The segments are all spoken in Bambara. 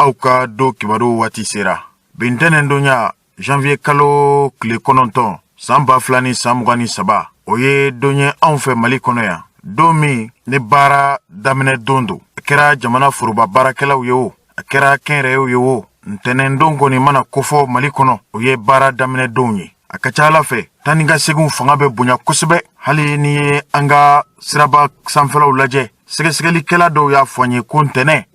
auka do kibaru wati sera. Bintenen donya janvier kalo kile kononton samba flani samugani saba. Oye donye anfe Mali kono ya. Domi ne bara damene dondo. Akera jamana furuba barakela uyewo. Akera kenre uyewo. Ntenen dongo ni mana kofo Mali kono. Oye bara damene donye. Akacha ala fe taninga segun fanga be bonya kosebe hali ni anga siraba sanfela ulaje segesegeli kela do ya fanye kontene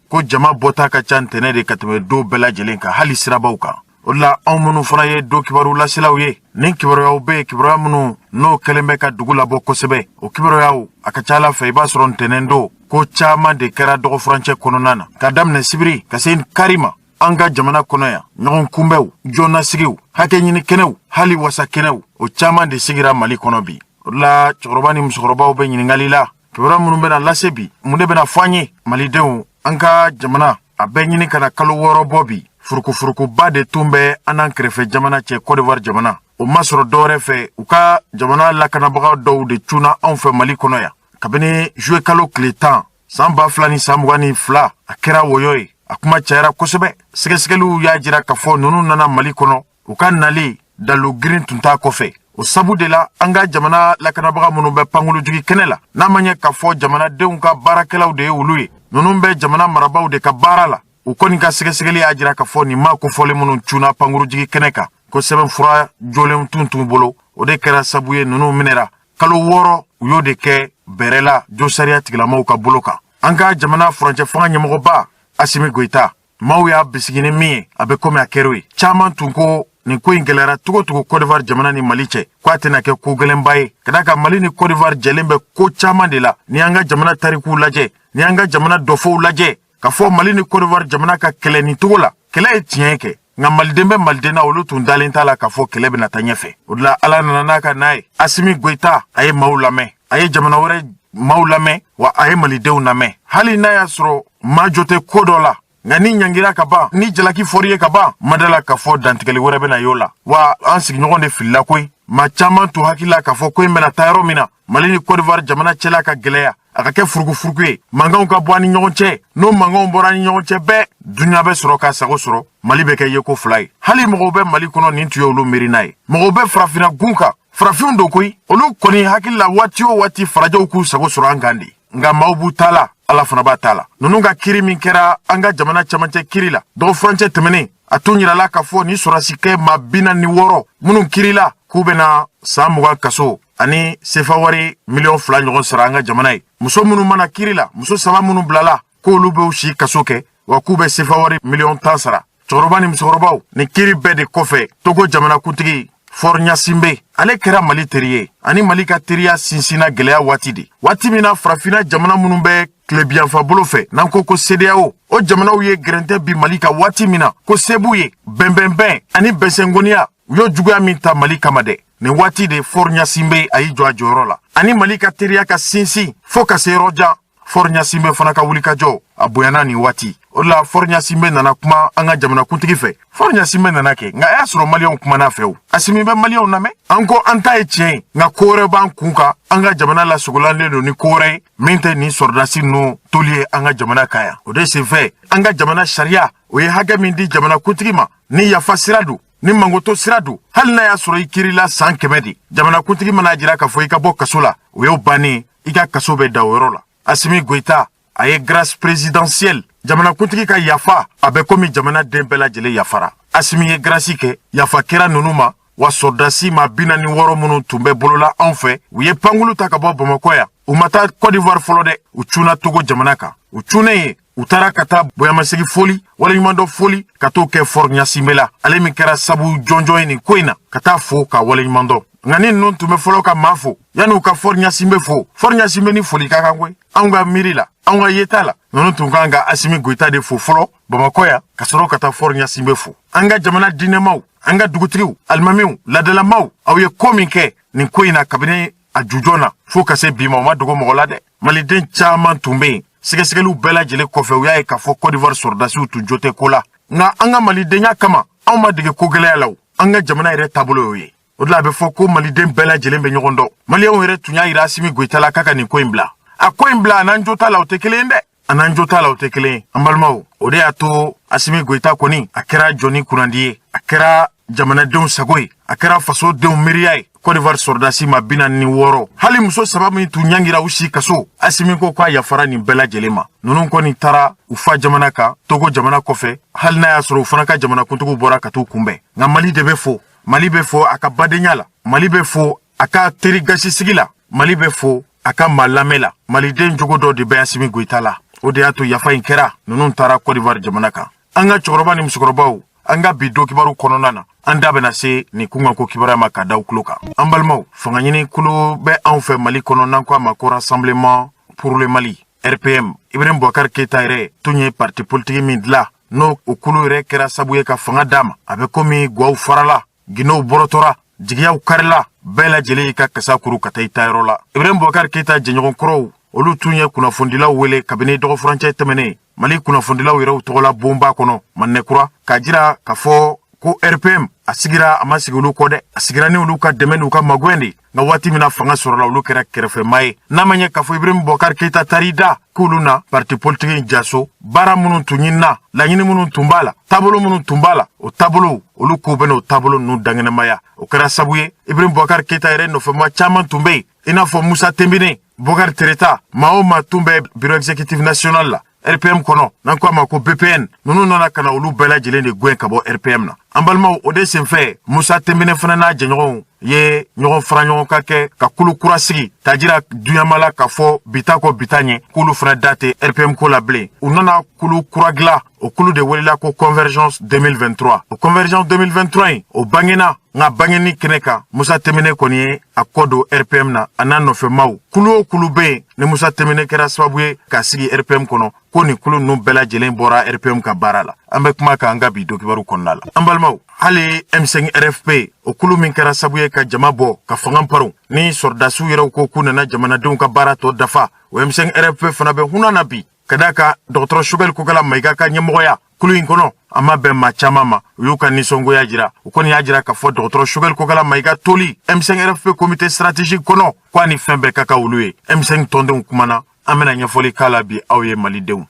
ko jama bota ka chantene de katme do bela jelenka hali siraba uka ola amunu faraye do kibaru la silawiye nin kibaru yaw be kibaru amunu no kelembe ka dugula bo kosebe o kibaru yaw akacha ala fe ba soron tenendo ko chama de kera do franche kononana kadamne sibiri kasin karima anga jamana kono ya nyon kumbew jona sigiw hake nyini kenew hali wasa kenew o chama de sigira Mali kono bi la chorobani musorobaw be nyini ngalila kibra munu bena lasebi munde bena fanye Mali dew anga jamana abe nyini kana kalo woro bobi furuku ba de tumbe anan krefe jamana che Côte d'Ivoire jamana o masoro dore fe uka jamana la kana baga do de tuna on fe Mali kono ya kabene jouer kalo kletan samba flani samwani fla akera woyoy akuma chaira kosebe segesegelu ya jira kafo nunu nana Mali kono uka nali dalu green tunta kofe o sabu de la anga jamana la kanabaga munu be pangulu jugi kenela na manye kafo jamana de unka barakelaw de uluye nunu be jamana marabaw de ka barala ukoni ka segesegeli ya jira kafo ni ma ko fole munu tuna pangulu jugi keneka ko seben fura jolem tuntum bolo o de kera sabuye nunu minera kalo woro uyo de ke berela jo sariya tigilamaw ka boloka anga jamana frontier fanga nyamogo ba Assimi Goïta mawya bisigini mi abe kome akerwe chaman tunko ni ko ingelera tugo Côte d'Ivoire jamana ni Mali che kwa tena ke ko gelembaye kadaka Mali ni Côte d'Ivoire jelembe ko chaman de la ni anga jamana tariku laje ni anga jamana dofo laje ka fo Mali ni Côte d'Ivoire jamana ka kele ni tugo la kele tienke nga Malidembe Malidena olu tundalenta la ka fo kele bena tanyefe odla ala nanaka nae Assimi Goïta aye maulame aye jamana wore maulame wa aye Malidew name hali na yasro majote kodola ngani nyangira kaba ni jalaki foriye kaba madala kafo dantikali werebe na yola wa ansig nyogonde filla koy ma chama tu hakila kafo koy mena tayro mina Mali ni Côte d'Ivoire jamana chela ka geleya akake furugu ye mangaw ka bwani nyogonche no mangaw borani nyogonche be dunya be soro ka sago soro Mali be ke yeko fly hali mo be Mali kono nintu yolu merinaye mo be frafina gunka frafin do koy olu koni hakila wati farajo ku sago soro angandi nga maubu tala ala fana ba tala nununga kiri min kera anga jamana chamanche kirila do franche temene atunyira la kafo ni sorasike mabina ni woro munun kirila kubena samuga kaso ani sefawari million fla nyogon saranga jamana muso munu mana kirila muso saba munu blala ko lube ushi kasoke wa kube sefawari million tansara chorobani musorobaw ni kiri bede kofe togo jamana kuntigi Fornya Simbe ale kera Mali teriye ani Mali ka teriya sinsina gelea wati mina frafina jamana munumbe klebian fa bolofe nanko ko CEDEAO o jamana uye grente bi Mali ka wati mina ko sebuye benbenben ani besengonia uyo juguya minta Mali kamade ne wati de Fornya Simbe ayi jwa jorola ani Mali ka teriya ka sinsi foka se roja Fornya Simbe fana ka wulika jo aboyana ni wati ola Fornya Simbe nana kuma anga jamana kuntigi fe Fornya Simbe nana ke nga yasro Malion kuma na feu Assimi be Malion name anko anta etien nga kore ban kunka anga jamana la sugulande do ni kore mente ni sordasi no tolie anga jamana kaya ode se fe anga jamana sharia oye haga mindi jamana kuntigi ma ni yafa siradu ni mangoto siradu hal na yasro ikirila san kemedi jamana kuntigi mana jira ka fo ikabo kasola oyo bani ika kasobe daworola Assimi Goïta aye grâce présidentielle jamana kuntigi ka yafa abe komi jamana dembela jele yafara Assimi ye grâce ke yafa kera nunuma wa sordasi ma bina ni woro munu tumbe bolola anfe uye pangulu takabo Bamako ya umata Côte d'Ivoire folode uchuna Togo jamana ka uchune ye utara kata boyamasegi foli wala yumando foli kato ke Fornya Simbe la ale mi kera sabu jonjo ni koina kata fo ka wala yumando ngani non tume folo ka mafo yanu ka Fornya Simbe fo Fornya Simbe ni foli ka kangwe anga mirila anga yetala nono tunganga Assimi Goïta de fo folo Bamako ya kasoro kata Fornya Simbe fo anga jamana dinemaw anga dugutriw almamiw ladala maw awye kominke ni koina kabine ajujona fo kase bima ma dogo mogolade Maliden chaman tumbe segesegelu bela jele kofe uya ka fo Côte d'Ivoire sordasi tu jote kola nga anga Malidenya kama awma dige kogele law anga jamana ire tabulo yoye odla be fo ko Maliden bela jele be nyogondo Malion ire tunya ira Assimi Goïta la kaka ni koimbla a koimbla nan jota law tekelende anan jo t'a la o tɛ kelen ye an balimaw o de y'a to Assimi Goïta kɔni a kɛra jɔni kunandi ye a kɛra jamanadenw sago ye a kɛra fasodenw miiriya ye Côte d'Ivoire sɔrɔdasi ma 46 hali muso 3 min tun ɲangira u si kaso Assimi ko k'a yafara nin bɛɛ lajɛlen ma ninnu kɔni taara u fa jamana kan Togo jamana kɔfɛ hali n'a y'a sɔrɔ u fana ka jamanakuntigiw bɔra ka t'u kunbɛn nka Mali de bɛ fo Mali bɛ fo a ka badenya la Mali bɛ fo a ka teri gasisigi la Mali bɛ fo a ka maa lamɛn la maliden jogo dɔ de bɛ Assimi Goïta la o de y'a to yafa in kɛra ninnu taara Côte d'Ivoire jamana kan an ka cɛkɔrɔba ni musokɔrɔbaw an ka bi do kibaru kɔnɔna na an da bɛna se nin kunkanko kibaruya ma ka daw kulo kan an balimaw fanga ɲini kulu bɛ anw fɛ Mali kɔnɔ n'an ko a ma ko Rassemblement pour le Mali RPM Ibrahim Boubacar Keïta yɛrɛ tun ye parti politique min dilan n'o o kulu yɛrɛ kɛra sabu ye ka fanga d'a ma a bɛ komi gwaw farala ginɛw bɔrɔtɔra jigiyaw karila bɛɛ lajɛlen y'i ka kasa kuru ka taa i taayɔrɔ la Ibrahim Boubacar Keïta jɛɲɔgɔn kɔrɔw olu tun ye kunnafonidilaw wele kabini dɔgɔfurancɛ tɛmɛnen Mali kunnafonidilaw yɛrɛw tɔgɔla bonba kɔnɔ Manɛkura k'a jira k'a fɔ ko RPM a sigira a ma sigi olu kɔ dɛ a sigira ni olu ka dɛmɛ n'u ka magwɛn de nka waati min na fanga sɔrɔla olu kɛra kɛrɛfɛmaa ye n'a ma ɲɛ k'a fɔ Ibrahim Boubacar Keïta taar'i da k'olu na parti politique in jaso baara minnu tun ɲinina laɲini minnu tun b'a la taabolo minnu tun b'a la o taabolo olu k'u bɛna o taabolo ninnu dangɛnɛmaya o kɛra sabu ye Ibrahim Boubacar Keïta yɛrɛ nɔfɛma caman tun bɛ yen i n'a fɔ Musa Tembine Bokar Tereta maa o maa tun bɛ bureau exécutif national la RPM kɔnɔ n'an ko a ma ko BPN ninnu nana ka na olu bɛɛ lajɛlen de gɛn ka bɔ RPM na an balimaw o de senfɛ Musa Tembine fana n'a jɛɲɔgɔnw ye ɲɔgɔn fara ɲɔgɔn ka kɛ ka kulu kura sigi k'a jira duɲama la k'a fɔ bita kɔ bita ɲɛ k'olu fana da tɛ RPM ko la bilen u nana kulu kura dilan o kulu de welela ko Convergence 2023 o Convergence 2023 in o bangena nka bangeni kɛnɛ kan Musa Tembine kɔni ye a kɔ don RPM na a n'a nɔfɛmaw kulu o kulu bɛ yen ni Musa Tembine kɛra sababu ye k'a sigi RPM kɔnɔ ko nin kulu ninnu bɛɛ lajɛlen bɔra RPM ka baara la an bɛ kuma kan an ka bi dokibaru kɔnɔna la an balimaw hali M5 RFP o kulu min kɛra sababu ye ka jama bɔ ka fanga paron ni sɔrɔdasiw yɛrɛw ko k'u nana jamanadenw ka baara tɔ dafa o M5 RFP fana bɛ hunna na bi ka d'a kan dɔgɔtɔrɔ Choguel Kokala Mayiga ka ɲɛmɔgɔya kulu in kɔnɔ a ma bɛn maa caman ma u y'u ka nisɔngoya jira u kɔni y'a jira k'a fɔ dɔgɔtɔrɔ Choguel Kokala Mayiga toli M5 RFP comité stratégique kɔnɔ k'a ni fɛn bɛɛ ka kan olu ye M5 tɔndenw kumana an bɛna ɲɛfɔli k'a la bi aw ye malidenw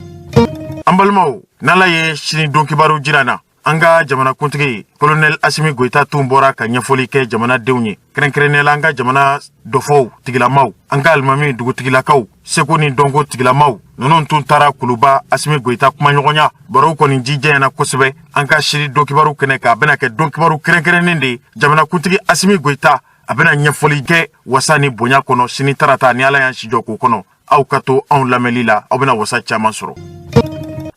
an balimaw n'Ala ye sini don kibaru jira na an ka jamanakuntigi colonel Assimi Goïta tun bɔra ka ɲɛfɔli kɛ jamanadenw ye kɛrɛnkɛrɛnnenya la an ka jamana dɔfɔw tigilamaw an ka alimami dugutigilakaw seko ni dɔnko tigilamaw ninnu tun taara kuluba Assimi Goïta kumaɲɔgɔnya barow kɔni jijɛɲɛna kosɛbɛ an ka sini don kibaru kɛnɛ kan a bɛna kɛ don kibaru kɛrɛnkɛrɛnnen de ye jamanakuntigi Assimi Goïta a bɛna ɲɛfɔli kɛ wasa ni bonya kɔnɔ sini tarata ni Ala y'an si jɔ k'o kɔnɔ aw ka to anw lamɛnli la aw bɛna wasa caman sɔrɔ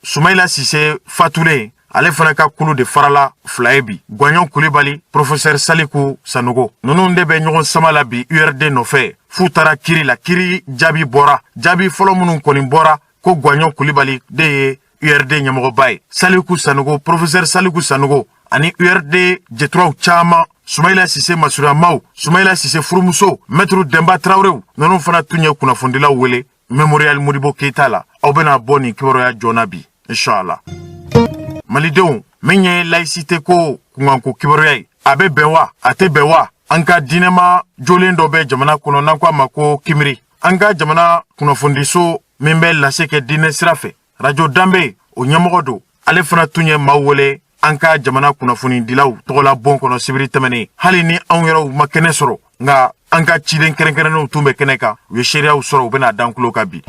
Soumaïla Cissé fatulen ale fana ka kulu de farala fila ye bi Gwaɲɔn Kulibali professeur Saliku Sanogo ninnu de bɛ ɲɔgɔn sama la bi URD nɔfɛ f'u taara kiri la kiri jaabi bɔra jaabi fɔlɔ minnu kɔni bɔra ko Gwaɲɔn Kulibali de ye URD ɲɛmɔgɔba ye Saliku Sanogo professeur Saliku Sanogo ani URD jɛturaw caman Soumaïla Cissé masuramaw Soumaïla Cissé furumuso maître Demba Traoré ninnu fana tun ye kunnafonidilaw wele Memorial Modibo Keïta la aw bɛna bɔ nin kibaruya joona bi inshallah malidenw min ye laïcité ko kunkanko kibaruya ye a bɛ bɛn wa a tɛ bɛn wa an ka diinɛma jolen dɔ bɛ jamana kɔnɔ n'an ko a ma ko kimiri an ka jamana kunnafonidiso min bɛ lase kɛ diinɛ sira fɛ radio danbe o ɲɛmɔgɔ don ale fana tun ye maaw wele an ka jamana kunnafonidilaw tɔgɔla bon kɔnɔ sibiri tɛmɛnen hali ni anw yɛrɛw ma kɛnɛ sɔrɔ nka an ka ciden kɛrɛnkɛrɛnnenw tun bɛ kɛnɛ kan u ye seereyaw sɔrɔ u bɛna dan kulo kan bi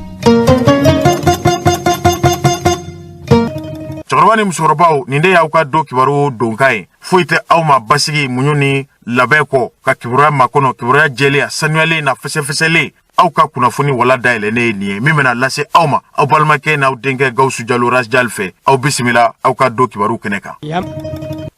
cɛkɔrɔba ni musokɔrɔbaw nin de y'aw ka do kibaru donkan ye foyi tɛ aw ma basigi muɲu ni labɛn kɔ ka kibaruya makɔnɔ kibaruya jɛlen a sanuyalen na fɛsɛfɛsɛlen aw ka kunnafoni wala dayɛlɛnnen ye nin ye min bɛna lase aw ma aw balimakɛ n'aw denkɛ Gawusu Jalo Rasjal fɛ aw bisimila aw ka do kibaru kɛnɛ kan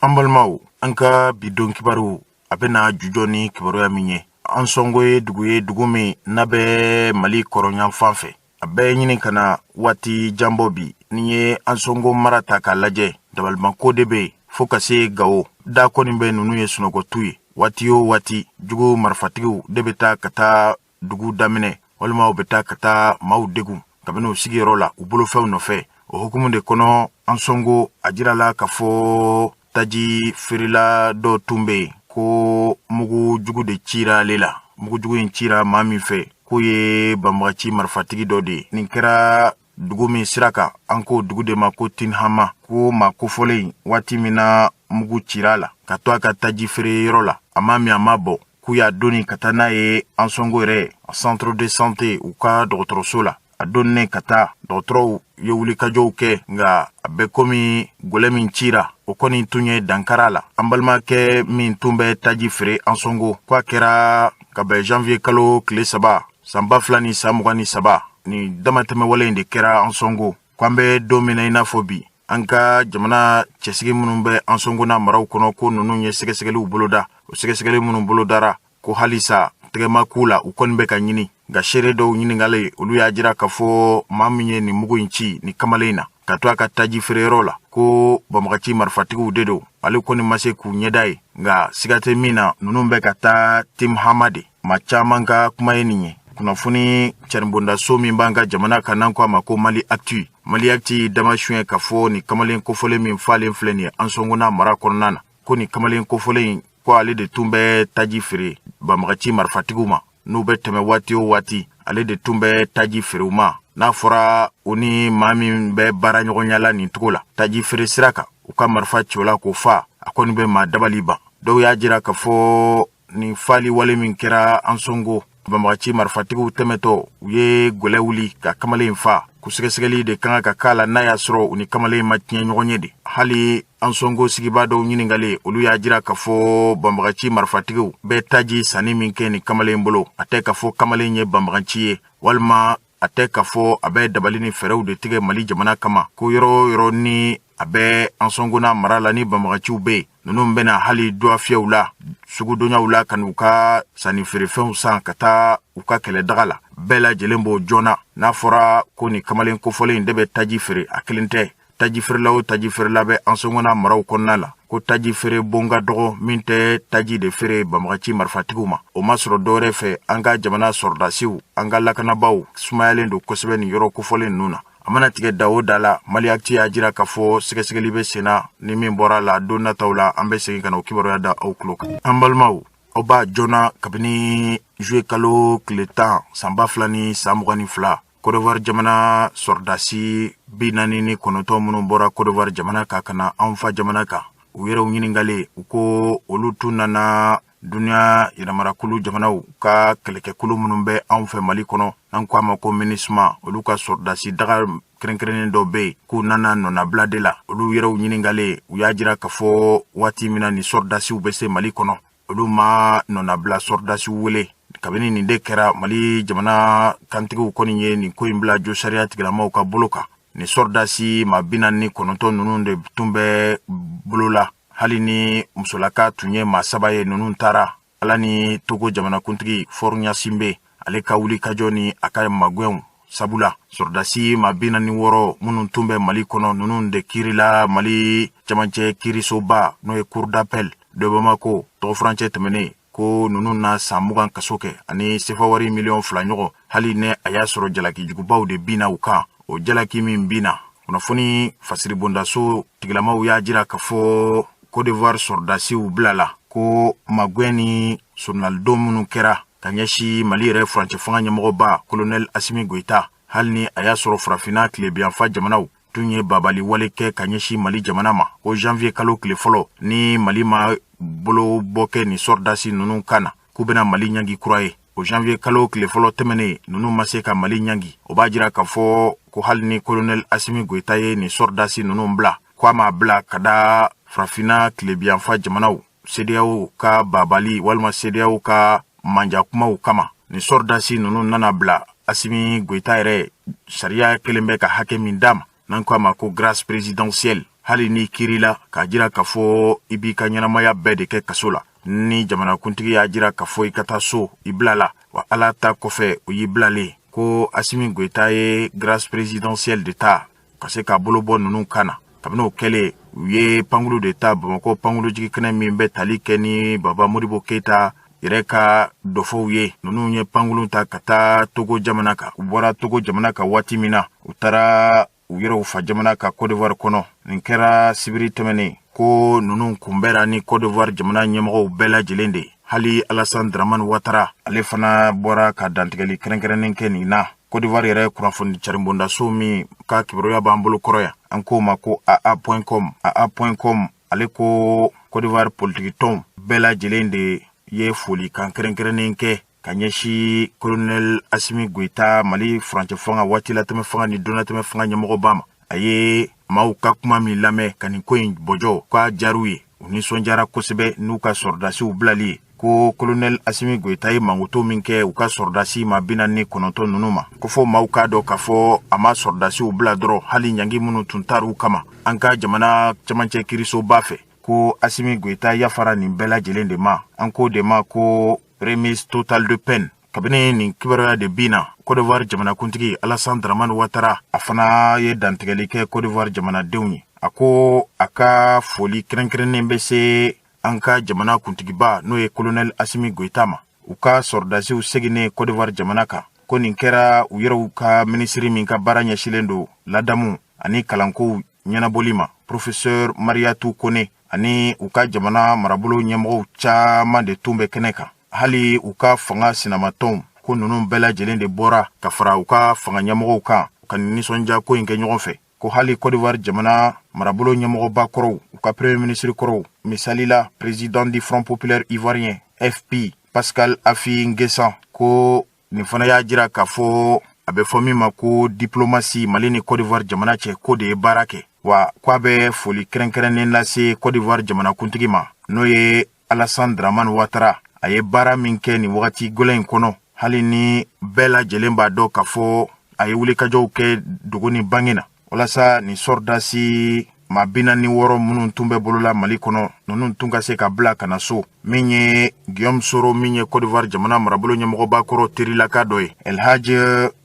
an balimaw an ka bi don kibaru a bɛna jujɔ ni kibaruya min ye an sɔngo ye dugu min n'a bɛ Mali kɔrɔnyan fan fɛ a bɛɛ ɲini ka na waati janbɔ bi ni ye an sɔngo mara ta k'a lajɛ dabalimako de bɛ yen fo ka se Gawo da kɔni bɛ ninnu ye sunɔgɔtu ye waati o waati jugu marifatigiw de bɛ taa ka taa dugu daminɛ walima u bɛ taa ka taa maaw degun kabini u sigiyɔrɔ la u bolofɛnw nɔfɛ o hukumu de kɔnɔ an sɔngo a jirala k'a fɔ taji feerela dɔ tun bɛ yen ko mugu jugu de cira ale la mugu jugu in cira maa min fɛ k'o ye banbagaci marifatigi dɔ de ye nin kɛra dugu min sira kan an k'o dugu de ma ko Tinhama ko ma kofɔlen waati min na mugu cira la ka to a ka taji feere yɔrɔ la a ma min a ma bɔ k'u y'a donni ka taa n'a ye Ansongo yɛrɛ centre de santé u ka dɔgɔtɔrɔso la a donnen ka taa dɔgɔtɔrɔw ye wulikajɔw kɛ nga a bɛ komi gɔlɛ min cira o kɔni tun ye dankara la an balimakɛ min tun bɛ taji feere Ansongo ko a kɛra ka bɛn janvier kalo tile 3 san 2023 ni damatɛmɛ wale in de kɛra Ansongo ko an bɛ don min na i n'a fɔ bi an ka jamana cɛsigi minnu bɛ Ansongo n'a maraw kɔnɔ ko ninnu ye sɛgɛsɛgɛliw boloda o sɛgɛsɛgɛli minnu bolodara ko halisa tɛgɛma k'u la u kɔni bɛ ka ɲini nka seere dɔw ɲiningale olu y'a jira k'a fɔ maa min ye nin mugu in ci ni kamalen na ka to a ka taji feereyɔrɔ la ko banbagaci marifatigiw de don ale kɔni ma se k'u ɲɛda ye nka siga tɛ min na ninnu bɛ ka taa Tinhama de maa caman ka kuma ye nin ye kunnafoni cɛribondaso min b'an ka jamana kan n'an ko a ma ko Mali Actu dama suɲɛ k'a fɔ nin kamalen kofɔlen min falen filɛ nin ye Ansongo n'a mara kɔnɔna na ko nin kamalen kofɔlen ko ale de tun bɛ taji feere banbagaci marifatigiw ma n'u bɛ tɛmɛ waati o waati ale de tun bɛ taji feere u ma n'a fɔra o ni maa min bɛ baara ɲɔgɔnya la nin cogo la taji feere sira kan u ka marifa ci o la k'o fa a kɔni bɛ maa dabali ban dɔw y'a jira k'a fɔ nin fali wale min kɛra Ansongo banbagaci marifatigiw tɛmɛtɔ u ye gwɛlɛ wuli ka kamalen fa ko sɛgɛsɛgɛli de kan ka k'a la n'a y'a sɔrɔ u ni kamalen ma tiɲɛ ɲɔgɔn ye de hali Ansongo sigibaa dɔw ɲiningale olu y'a jira k'a fɔ banbagaci marifatigiw bɛ taji sanni min kɛ ni kamalen bolo a tɛ k'a fɔ kamalen ye banbagaci ye walima a tɛ k'a fɔ a bɛ dabali ni fɛɛrɛw de tigɛ Mali jamana kama ko yɔrɔ o yɔrɔ ni a bɛ Ansongo n'a mara la ni banbagaciw bɛ yen ninnu bɛna hali duwafiyɛw la sugudonyaw la ka n'u ka sanni feerefɛnw san ka taa u ka kɛlɛdaga la bɛɛ lajɛlen b'o joona n'a fɔra ko nin kamalen kofɔlen de bɛ taji feere a kelen tɛ taji feerela o taji feerela bɛ Ansongo n'a maraw kɔnɔna la ko taji feere bon ka dɔgɔ min tɛ taji de feere banbagaci marifatigiw ma o ma sɔrɔ dɔwɛrɛ fɛ an ka jamana sɔrɔdasiw an ka lakanabaw sumayalen don kosɛbɛ nin yɔrɔ kofɔlen ninnu na a mana tigɛ da o da la Mali Actu y'a jira k'a fɔ sɛgɛsɛgɛli bɛ sen na ni min bɔra la don nataw la an bɛ segin ka na o kibaruya da aw tulo kan an balimaw aw b'a joona kabini juillet kalo tile 10 san 2022 Côte d'Ivoire jamana sɔrɔdasi 49 minnu bɔra Côte d'Ivoire jamana kan ka na anw fa jamana kan u yɛrɛw ɲiningale u ko olu tun nana duniya yɛrɛmarakulu jamanaw ka kɛlɛkɛkulu minnu bɛ anw fɛ Mali kɔnɔ n'an ko a ma ko MINUSMA olu ka sɔrɔdasi daga kɛrɛnkɛrɛnnen dɔ bɛ yen k'u nana nɔnabila de la olu yɛrɛw ɲiningale u y'a jira k'a fɔ waati min na ni sɔrɔdasiw bɛ se Mali kɔnɔ olu ma nɔnabila sɔrɔdasiw wele kabini nin de kɛra Mali jamana kantigiw kɔni ye nin ko in bila jo sariya tigilamaw ka bolo kan ni sɔrɔdasi maa 49 ninnu de tun bɛ bolo la hali ni musolaka tun ye maa 3 ye ninnu taara ala ni Togo jamanakuntigi Faure Gnassingbé ale ka wulikajɔ ni a ka magwɛnw sabula sɔrɔdasi maa 46 minnu tun bɛ Mali kɔnɔ ninnu de kirila Mali cɛmancɛ kiirisoba n'o ye Cour d'appel de Bamako tɔgɔ furancɛ tɛmɛnen ko ninnu na san 20 kaso kɛ ani sefa wari miliyɔn 2 ɲɔgɔn hali ne a y'a sɔrɔ jalaki jugubaw de binna u kan o jalaki min binna kunnafoni fasiribondaso tigilamaw y'a jira k'a fɔ Côte d'Ivoire sɔrɔdasiw bilala ko magwɛn ni sɔrɔnalidon minnu kɛra ka ɲɛsi Mali yɛrɛ furancɛ fanga ɲɛmɔgɔba Colonel Assimi Goïta hali ni a y'a sɔrɔ farafinna tilebiyanfa jamanaw tun ye babali wale kɛ ka ɲɛsi Mali jamana ma ko janvier kalo tile fɔlɔ ni Mali ma bolo bɔ kɛ ni sɔrɔdasi ninnu kan na k'u bɛna Mali ɲangi kura ye o janvier kalo tile fɔlɔ tɛmɛnen ninnu ma se ka Mali ɲangi o b'a jira k'a fɔ ko hali ni Colonel Assimi Goïta ye ni sɔrɔdasi ninnu bila ko a m'a bila ka da farafinna tilebiyanfa jamanaw CEDEAO ka babali walima CEDEAO ka manjakumaw kama ni sɔrɔdasi ninnu nana bila Assimi Goïta yɛrɛ sariya kelen bɛ ka hakɛ min d'a ma n'an ko a ma ko grâce présidentielle hali ni kirila k'a jira k'a fɔ i b'i ka ɲɛnamaya bɛɛ de kɛ kaso la ni jamanakuntigi y'a jira k'a fɔ i ka taa so i bilala wa ala ta kɔfɛ o y'i bilalen ko Assimi Goïta ye grâce présidentielle de ta ka se k'a bolo bɔ ninnu kan na kabini o kɛlen u ye pankulu de ta Bamako pankulu jigi kɛnɛ min bɛ tali kɛ ni Baba Modibo Keita yɛrɛ ka dɔfɔw ye ninnu ye pankulu ta ka taa Togo jamana kan u bɔra Togo jamana kan waati min na u taara u yɛrɛw fa jamana ka Côte d'Ivoire kɔnɔ nin kɛra sibiri tɛmɛnen ko ninnu kunbɛra ni Côte d'Ivoire jamana ɲɛmɔgɔw bɛɛ lajɛlen de hali Alassane Dramane Ouattara ale fana bɔra ka dantigɛli kɛrɛnkɛrɛnnen kɛ nin na Côte d'Ivoire yɛrɛ kunnafoni carimbondaso min ka kibaruya b'an bolo kɔrɔ yan an k'o ma ko aa.com ale ko Côte d'Ivoire politiki tɔnw bɛɛ lajɛlen de ye foli kan kɛrɛnkɛrɛnnen kɛ ka ɲɛsi colonel Assimi Goïta Mali furancɛ fanga waati latɛmɛ fanga ni donatɛmɛ fanga ɲɛmɔgɔba ma. A ye maaw ka kuma min lamɛn ka nin ko in bɔjɔ k'a jar'u ye. U nisɔndiyara kosɛbɛ n'u ka sɔrdasiw bilali ye. Ko colonel Assimi Goïta ye mankuto min kɛ u ka sɔrdasi ma 49 ninnu ma. Ko fɔ maaw k'a dɔn k'a fɔ a ma sɔrdasiw bila dɔrɔn hali ɲangi minnu tun tar'u kama an ka jamana camancɛ kirisoba fɛ. Ko Assimi Goïta yafara nin bɛɛ lajɛlen de ma. An ko de ma ko remise totale de peine. Kabini nin kibaruya de bina Côte d'Ivoire jamanakuntigi Alassane Dramane Ouattara a fana ye dantigɛli kɛ Côte d'Ivoire jamanadenw ye. A ko a ka foli kɛrɛnkɛrɛnnen bɛ se an ka jamana kuntigiba n'o ye colonel Assimi Goïta ma. U ka sɔrdasiw seginnen Côte d'Ivoire jamana kan. Ko nin kɛra u yɛrɛw ka minisiri min ka baara ɲɛsilen don ladamu ani kalankow ɲɛnabɔli ma. Professeur Mariatou Kone ani u ka jamana marabolo ɲɛmɔgɔw caaman de tun bɛ kɛnɛ kan. Hali u ka fanga sinamatɔnw ko ninnu bɛɛ lajɛlen de bɔra ka fara u ka fanga ɲɛmɔgɔw kan ka nisɔndiya ko in kɛ ɲɔgɔn fɛ. Ko hali Côte d'Ivoire jamana marabolo ɲɛmɔgɔba kɔrɔw u ka premier ministre kɔrɔw misali la président du Front populaire ivoirien FP Pascal Affi N'Guessan ko nin fana y'a jira k'a fɔ a bɛ fɔ min ma ko diplomatie Mali ni Côte d'Ivoire jamana cɛ ko de ye baara kɛ wa k'a bɛ foli kɛrɛnkɛrɛnnen lase Côte d'Ivoire jamanakuntigi ma n'o ye Alassane Dramane Ouattara. A ye baara min kɛ nin wagati gɛlɛn in kɔnɔ hali ni bɛɛ lajɛlen b'a dɔn k'a fɔ a ye wulikajɔw kɛ dogo ni bange na walasa nin sɔrdasi ma 46 minnu tun bɛ bolola Mali kɔnɔ ninnu tun ka se ka bila ka na so min ye Guillaume Soro min ye Côte d'Ivoire jamana marabolo ɲɛmɔgɔba kɔrɔ terilaka dɔ ye. El Hadj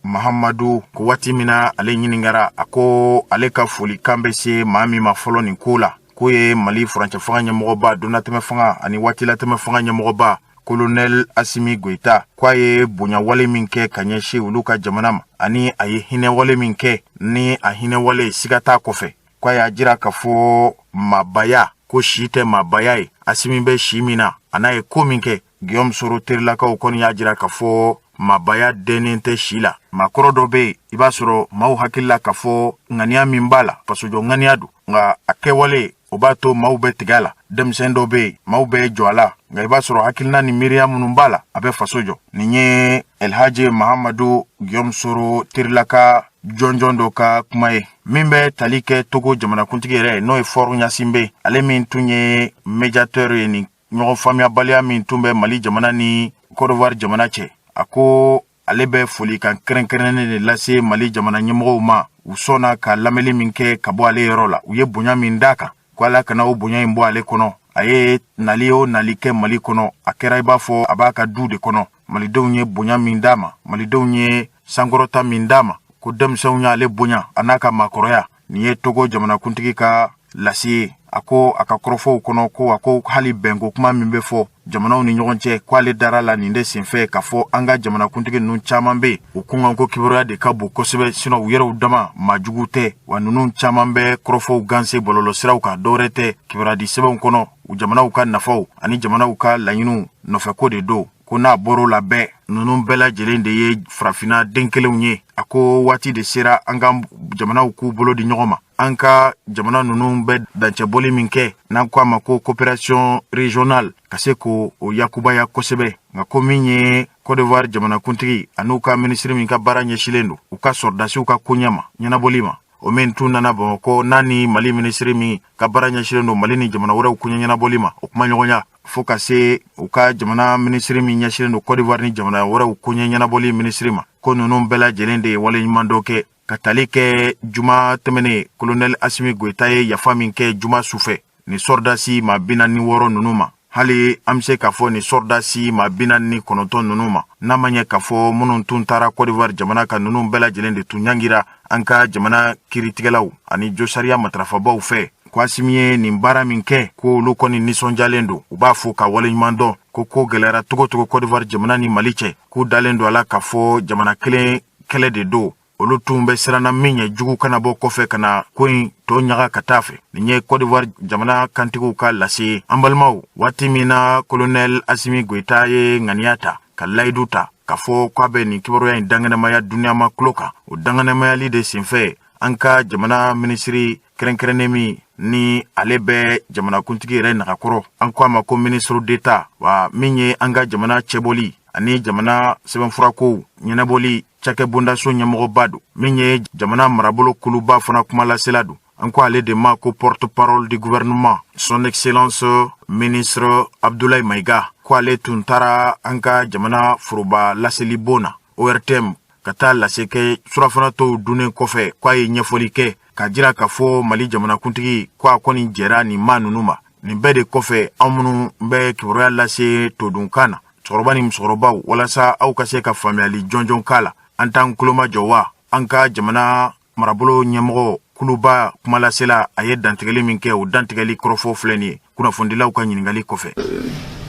Mahamadou ko waati min na ale ɲiningara a ko ale ka folikan bɛ se maa min ma fɔlɔ nin ko la. Ko ye Mali furancɛ fanga ɲɛmɔgɔba donatɛmɛ fanga ani waati latɛmɛ fanga ɲɛmɔgɔba colonel Assimi Goïta k'a ye bonyawale min kɛ ka ɲɛsin olu ka jamana ma ani a ye hinɛwale min kɛ ni a hinɛwale siga t'a kɔfɛ. K'a y'a jira k'a fɔ mabaya ko si tɛ mabaya ye. Assimi bɛ si min na a n'a ye ko min kɛ Guillaume Soro terilakaw kɔni y'a jira k'a fɔ mabaya dɛnnen tɛ si la. Maakɔrɔ dɔ bɛ yen i b'a sɔrɔ maaw hakili la k'a fɔ ŋaniya min b'a la fasojɔ ŋaniya don nka a kɛwale o b'a to maaw bɛ tigɛ a la. Denmisɛn dɔ bɛ yen maaw bɛ jɔ a la nka i b'a sɔrɔ hakilina ni miiriya minnu b'a la a bɛ faso jɔ. Nin ye El Hadj Mahamadou Guillaume Soro terilaka jɔnjɔn dɔ ka kuma ye min bɛ tali kɛ Togo jamanakuntigi yɛrɛ n'o ye Faure Gnassingbé ale min tun ye médiateur ye nin ɲɔgɔn faamuyabaliya min tun bɛ Mali jamana ni Côte d'Ivoire jamana cɛ. A ko ale bɛ folikan kɛrɛnkɛrɛnnen de lase Mali jamana ɲɛmɔgɔw ma u sɔnna ka lamɛnli min kɛ ka bɔ ale yɔrɔ la u ye bonya min d'a kan ko Ala kana o bonya in bɔ ale kɔnɔ. A ye nali o nali kɛ Mali kɔnɔ a kɛra i b'a fɔ a b'a ka du de kɔnɔ. Malidenw ye bonya min d'a ma malidenw ye sankɔrɔta min d'a ma ko denmisɛnw y'ale bonya a n'a ka maakɔrɔya. Nin ye Togo jamanakuntigi ka lase ye. A ko a ka kɔrɔfɔw kɔnɔ ko a ko hali bɛnko kuma min bɛ fɔ jamanaw ni ɲɔgɔn cɛ k'ale dara la nin de senfɛ k'a fɔ an ka jamanakuntigi ninnu caman bɛ yen u kunkan ko kibaruya de ka bon kosɛbɛ sinɔn u yɛrɛw dama maajugu tɛ wa ninnu caman bɛ kɔrɔfɔw ganse bɔlɔlɔsiraw kan dɔwɛrɛ tɛ kibaruyadi sɛbɛnw kɔnɔ u jamanaw ka nafaw ani jamanaw ka laɲiniw nɔfɛko de don. Ko n'a bɔr'o la bɛɛ ninnu bɛɛ lajɛlen de ye farafinna den kelenw ye. A ko waati de sera an ka jamanaw k'u bolo di ɲɔgɔn ma. An ka jamana ninnu bɛ dancɛbɔli min kɛ n'an ko a ma ko coopération régionale ka se k'o yakubaya kosɛbɛ nka ko min ye Côte d'Ivoire jamanakuntigi an'u ka minisiri min ka baara ɲɛsilen don u ka sɔrdasiw ka koɲɛ ma ɲɛnabɔli ma. O min tun nana Bamakɔ n'a ni Mali minisiri min ka baara ɲɛsilen don Mali ni jamana wɛrɛw koɲɛ ɲɛnabɔli ma o kuma ɲɔgɔnya fo ka se u ka jamana minisiri min ɲɛsilen don Côte d'Ivoire ni jamana wɛrɛw koɲɛ ɲɛnabɔli minisiri ma. Ko ninnu bɛɛ lajɛlen de ye waleɲuman dɔ kɛ ka tali kɛ juma tɛmɛnen colonel Assimi Goïta ye yafa min kɛ juma sufɛ ni sɔrdasi ma 46 ninnu ma. Hali an bɛ se k'a fɔ nin sɔrdasi ma 49 ninnu ma n'a ma ɲɛ k'a fɔ minnu tun taara Côte d'Ivoire jamana kan ninnu bɛɛ lajɛlen de tun ɲangira an ka jamana kiiritigɛlaw ani josariya matarafabaw fɛ. Ko Assimi ye nin baara min kɛ ko olu kɔni nisɔndiyalen don u b'a fɔ ka waleɲuman dɔn ko gɛlɛyara cogo cogo Côte d'Ivoire jamana ni Mali cɛ k'u dalen don a la k'a fɔ jamana kelen kɛlɛ de don. Olu tun bɛ siranna min ɲɛ jugu kana bɔ kɔfɛ ka na ko in tɔ ɲaga ka taa fɛ. Nin ye Côte d'Ivoire jamana kantigiw ka lase an balimaw waati min na colonel Assimi Goïta ye ŋaniya ta ka layidu ta k'a fɔ k'a bɛ nin kibaruya in danganamaya duniyama kulo kan. O danganamaya de senfɛ an ka jamana minisiri kɛrɛnkɛrɛnnen min ni ale bɛ jamanakuntigi yɛrɛ nagakɔrɔ, an ko a ma ko ministre d'État, wa min ye an ka jamana cɛbɔli ani jamana sɛbɛnfurakow ɲɛnabɔli cakɛ bondaso ɲɛmɔgɔba don, min ye jamana marabolo kuluba fana kumalasela don. An ko ale de ma ko porte-parole du gouvernement, son excellence ministre Abdoulaye Maïga, ko ale tun taara an ka jamana foroba laseli bon na ORTM ka taa lase kɛ surafana tɔw dunnen kɔfɛ k'a ye ɲɛfɔli kɛ ka jira k'a fɔ Mali jamanakuntigi ko a kɔni jɛra nin maa ninnu ma. Nin bɛɛ de kɔfɛ anw minnu bɛ kibaruya lase todunkan na, cɛkɔrɔba ni musokɔrɔbaw, walasa aw ka se ka faamuyali jɔnjɔn k'a la. An t'an kulomajɔ wa an ka jamana marabolo ɲɛmɔgɔ kuluba kumalasela a ye dantigɛli min kɛ, o dantigɛli kɔrɔfɔ filɛ nin ye kunnafonidilaw ka ɲininkali kɔfɛ.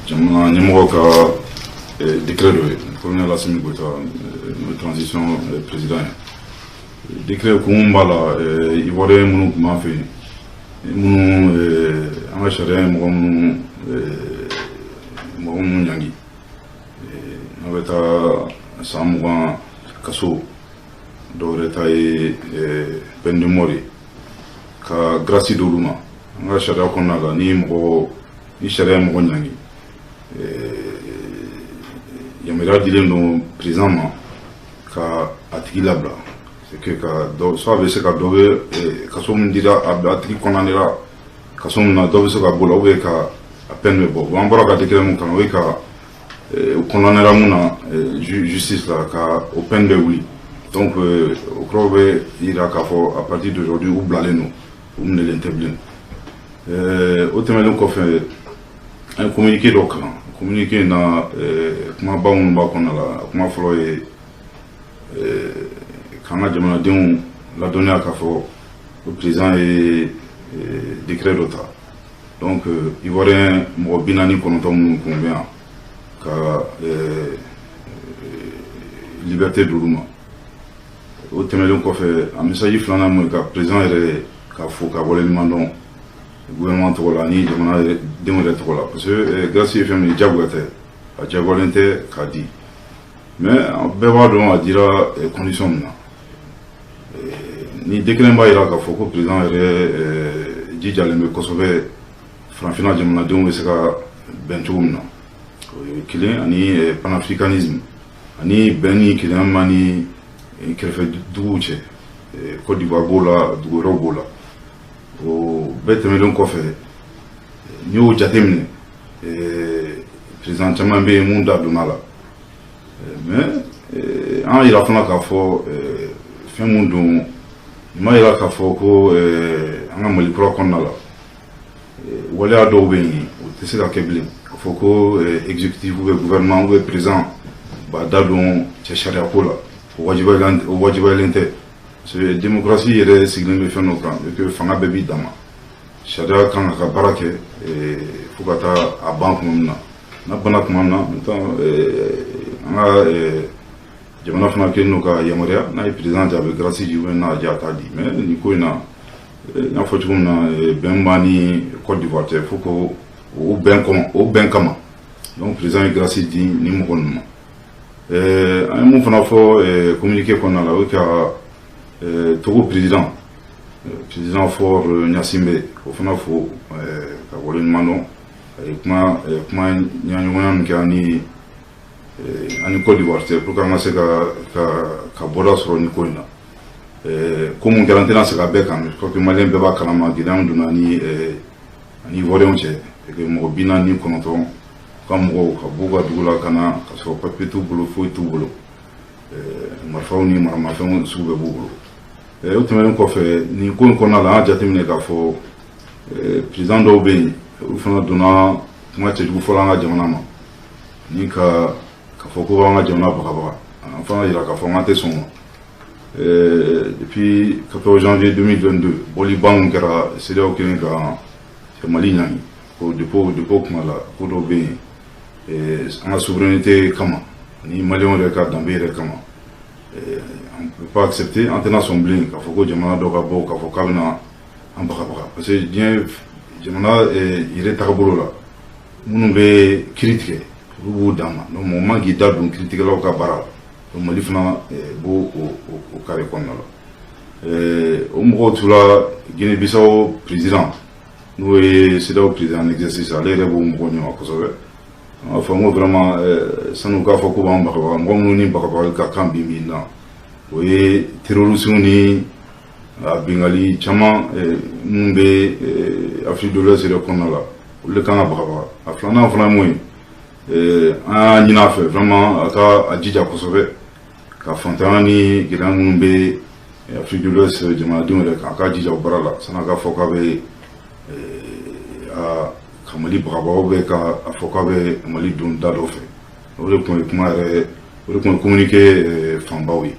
Jamana ɲɛmɔgɔ ka décret dɔ ye colonel Assimi Goïta transition président ye décret kun b'a la ivoirien minnu tun b'an fɛ yen minnu an ka sariya ye mɔgɔ minnu ɲangi n'a bɛ taa san 20 kaso, dɔw yɛrɛ ta ye peine de mort ye ka grâce d'olu ma. An ka sariya kɔnɔna la ni sariya ye mɔgɔ ɲangi yamaruya dilen don président ma ka a tigi labila, c'est que soit a bɛ se ka dɔ bɛ kaso min dira a tigi kɔnɔnanira kaso min na, dɔ bɛ se ka bɔ la ou bien ka a peine bɛ bɔ. Bon, an bɔra ka décret mun kan o ye ka o kɔnɔnanira mun na justice la ka o peine bɛ wuli. Donc o kɔrɔ bɛ yira k'a fɔ à partir d'aujourd'hui u bilalen don, u minɛlen tɛ bilen. O tɛmɛnen kɔfɛ an ye communiqué dɔ kalan. Communiqué na kumaba minnu b'a kɔnɔna la, kuma fɔlɔ ye k'an ka jamanadenw ladɔnniya k'a fɔ ko président ye décret dɔ ta. Donc ivoirien mɔgɔ 49 minnu kun bɛ yan ka liberté d'olu ma. O tɛmɛnen kɔfɛ a message filanan mun ye ka président yɛrɛ k'a fo ka waleɲuman dɔn gouvernement tɔgɔ la ni jamana denw yɛrɛ tɔgɔ la, parce que grâce ye fɛn min ye diyagoya tɛ, a diyagoyalen tɛ k'a di, mais bɛɛ b'a dɔn a dira condition min na. Ni décret b'a yira k'a fɔ ko président yɛrɛ jijalen bɛ kosɛbɛ farafinna jamanadenw bɛ se ka bɛn cogo min na, o ye kelen, ani panafricanisme ani bɛn ni kelenya ni kɛrɛfɛ duguw cɛ, Côte d'Ivoire b'o la, dugu wɛrɛw b'o la. O bɛɛ tɛmɛlen kɔfɛ n'i y'o jateminɛ président caman bɛ yen mun da donna la, mais an yira fana k'a fɔ fɛn mun don, nin ma yira k'a fɔ ko an ka Mali kura kɔnɔna la waleya dɔw bɛ yen o tɛ se ka kɛ bilen, k'a fɔ ko exécutif ou gouvernement ou président b'a da don cɛ sariya ko la, o wajibiyalen tɛ. Parce que démocratie yɛrɛ sigilen bɛ fɛn dɔ kan, et que fanga bɛɛ b'i dama, sariya kan ka baara kɛ fo ka taa a ban tuma min na. N'a banna tuma min na, maintenant an ka jamana fana kɛlen don ka yamaruya, n'a ye président jaabi grâce di ou bien n'a diya a t'a di. Mais nin ko in na n y'a fɔ cogo min na bɛn b'a ni Côte d'Ivoire cɛ, fo ko o bɛn kama donc président ye grâce di ni mɔgɔ ninnu ma. An ye mun fana fɔ communiqué kɔnɔna la o ye ka Togo président fort Gnassingbé o fana fo ka waleɲuman dɔn, a ye kuma ɲaɲɔgɔnya min kɛ ani Côte d'Ivoire cɛ pour que an ka se ka bɔda sɔrɔ nin ko in na. Ko mun kɛra n tɛna segin a bɛɛ kan, je crois que maliyɛn bɛɛ b'a kalama gɛlɛya donna ani ivoiriyɛnw cɛ, mɔgɔ 49 ka mɔgɔw ka b'u ka dugu la ka na ka sɔrɔ papier t'u bolo, foyi t'u bolo, marifaw ni maramafɛnw sugu bɛɛ b'u bolo. O tɛmɛnen kɔfɛ nin ko in kɔnɔna la an y'a jateminɛ k'a fɔ président dɔw bɛ yen olu fana donna kuma cɛjugu fɔlɔ an ka jamana ma, ni ka fɔ ko an ka jamana bagabaga, an fana yira k'a fɔ an tɛ sɔn ma. Depuis 14 janvier 2022 bɔli ban min kɛra CEDEAO kelen ka Mali ɲangi, ko depuis kuma la ko dɔw bɛ yen an ka souveraineté kama ni maliyɛnw yɛrɛ ka danbe yɛrɛ kama, on ne peut pas accepter, an tɛna sɔn bilen k'a fɔ ko jamana dɔ ka bɔ k'a fɔ k'a bɛna an bagabaga, parce que diɲɛ jamana yɛrɛ tagabolo la minnu bɛ kiiri tigɛ olu b'o d'an ma donc mɔgɔ man k'i da don kiiritigɛlaw ka baara la donc Mali fana b'o o carré kɔnɔna la o mɔgɔw tura Guinée Bissau président n'o ye CEDEAO président en exercice ale yɛrɛ b'o mɔgɔ ɲɔgɔn kosɛbɛ a fɔ n ko vraiment sanu k'a fɔ ko b'an bagabaga mɔgɔ minnu ni bagabagali ka kan bi min na o ye terrorisme ni a bengali caman minnu bɛ Afrique de l'Ouest yɛrɛ kɔnɔna la olu de kan ka bagabaga a filanan fana ye mun ye an y'a ɲini a fɛ vraiment a ka a jija kosɛbɛ ka fantanya ni gɛlɛya minnu bɛ Afrique de l'Ouest jamanadenw yɛrɛ kan a ka jija o baara la san'a ka fɔ k'a bɛ ka Mali bagabagaw bɛ ka a fɔ k'a bɛ Mali don da dɔ fɛ o de tun ye kuma yɛrɛ o de tun ye communiqué fanbaw ye.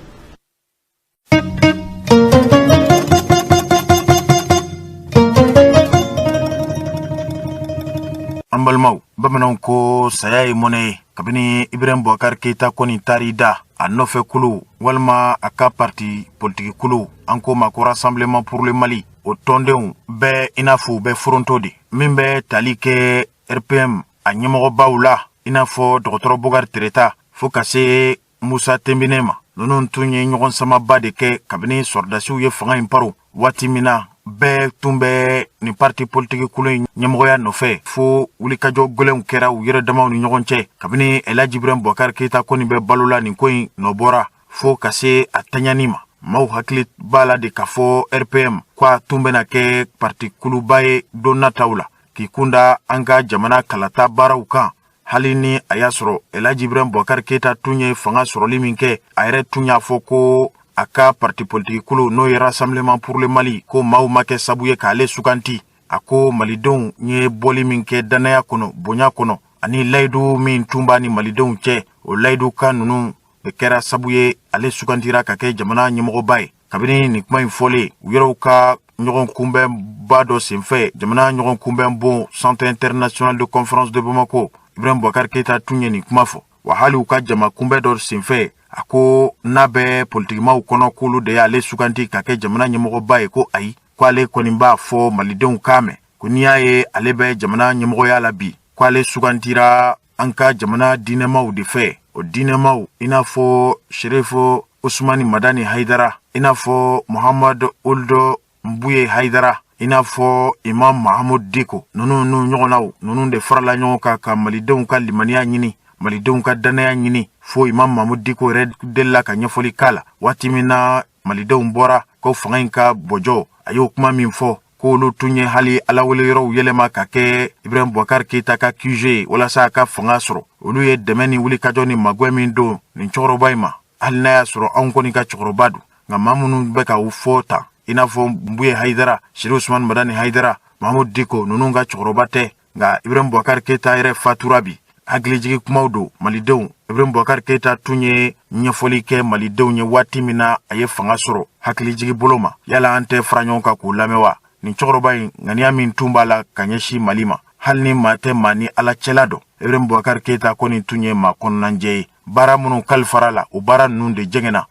An balimaw bamananw ko saya ye mɔnɛ ye kabini Ibrahim Boubacar Keita kɔni taar'i da a nɔfɛ kulu walima a ka parti politique kulu an ko ma ko Rassemblement pour le Mali o tɔndenw bɛɛ i n'a fɔ u bɛ foronto de min bɛ tali kɛ RPM a ɲɛmɔgɔbaw la i n'a fɔ dɔgɔtɔrɔ Boubacar Tereta fo ka se Musa Tembine ma ninnu tun ye ɲɔgɔn samaba de kɛ kabini sɔrdasiw ye fanga in paro waati min na bɛɛ tun bɛ nin parti politique kulu in ɲɛmɔgɔya nɔfɛ fo wulikajɔ gɛlɛnw kɛra u yɛrɛ damaw ni ɲɔgɔn cɛ kabini Elhaji Ibrahim Boubacar Keita kɔni bɛ balola nin ko in nɔbɔra fo ka se a taɲani ma maaw hakili b'a la de k'a fɔ RPM k'a tun bɛna kɛ parti kuluba ye don nataw la k'i kunda an ka jamana kalata baaraw kan hali ni a y'a sɔrɔ Elhaji Ibrahim Boubacar Keita tun ye fanga sɔrɔli min kɛ a yɛrɛ tun y'a fɔ ko a ka parti politique kulu n'o ye Rassemblement pour le Mali ko maaw ma kɛ sabu ye k'ale suganti a ko malidenw ye bɔli min kɛ danaya kɔnɔ bonya kɔnɔ ani layidu min tun b'a ni malidenw cɛ o layidu kan ninnu de kɛra sabu ye ale sugantira ka kɛ jamana ɲɛmɔgɔba ye kabini nin kuma in fɔlen u yɛrɛw ka ɲɔgɔn kunbɛnba dɔ senfɛ jamana ɲɔgɔn kunbɛn bon Centre international de conférence de Bamako Ibrahim Boubacar Keita tun ye nin kuma fɔ wa hali u ka jama kunbɛn dɔ senfɛ a ko n'a bɛ politikimaw kɔnɔ k'olu de y'ale suganti ka kɛ jamana ɲɛmɔgɔba ye ko ayi k'ale kɔni b'a fɔ malidenw k'a mɛn ko n'i y'a ye ale bɛ jamana ɲɛmɔgɔya la bi k'ale sugantira an ka jamana diinɛmaw de fɛ o diinɛmaw i n'a fɔ Sherifu Usmani Madani Haidara i n'a fɔ Muhammad Oldo Mbuye Haidara i n'a fɔ Imam Mahamud Diko ninnu ɲɔgɔnnaw ninnu de farala ɲɔgɔn kan ka malidenw ka limaniya ɲini malidenw ka danaya ɲini fo Imam Mahamud Diko yɛrɛ delila ka ɲɛfɔli k'a la waati min na malidenw bɔra ko fanga in ka bɔjɔ a y'o kuma min fɔ k'olu tun ye hali alawele yɔrɔw yɛlɛma ka kɛ Ibrahim Boubacar Keita ka QG walasa a ka fanga sɔrɔ olu ye dɛmɛ ni wulikajɔ ni magwɛ min don nin cɛkɔrɔba in ma hali n'a y'a sɔrɔ anw kɔni ka cɛkɔrɔba don nka maa minnu bɛ ka u fɔ tan i n'a fɔ Mbuye Haidara Sherifu Usmani Madani Haidara Mahamud Diko ninnu ka cɛkɔrɔba tɛ nka Ibrahim Boubacar Keita yɛrɛ fatura bi hakilijigi kumaw don malidenw Ibrahim Boubacar Keita tun ye ɲɛfɔli kɛ malidenw ye waati min na a ye fanga sɔrɔ hakilijigi bolo ma yala an tɛ fara ɲɔgɔn kan k'o lamɛn wa nin cɛkɔrɔba in ŋaniya min tun b'a la ka ɲɛsin Mali ma hali ni maa tɛ maa ni ala cɛla dɔn Ibrahim Boubacar Keita kɔni tun ye maa kɔnɔnajɛ ye baara minnu kalifara la o baara ninnu de jɛngɛna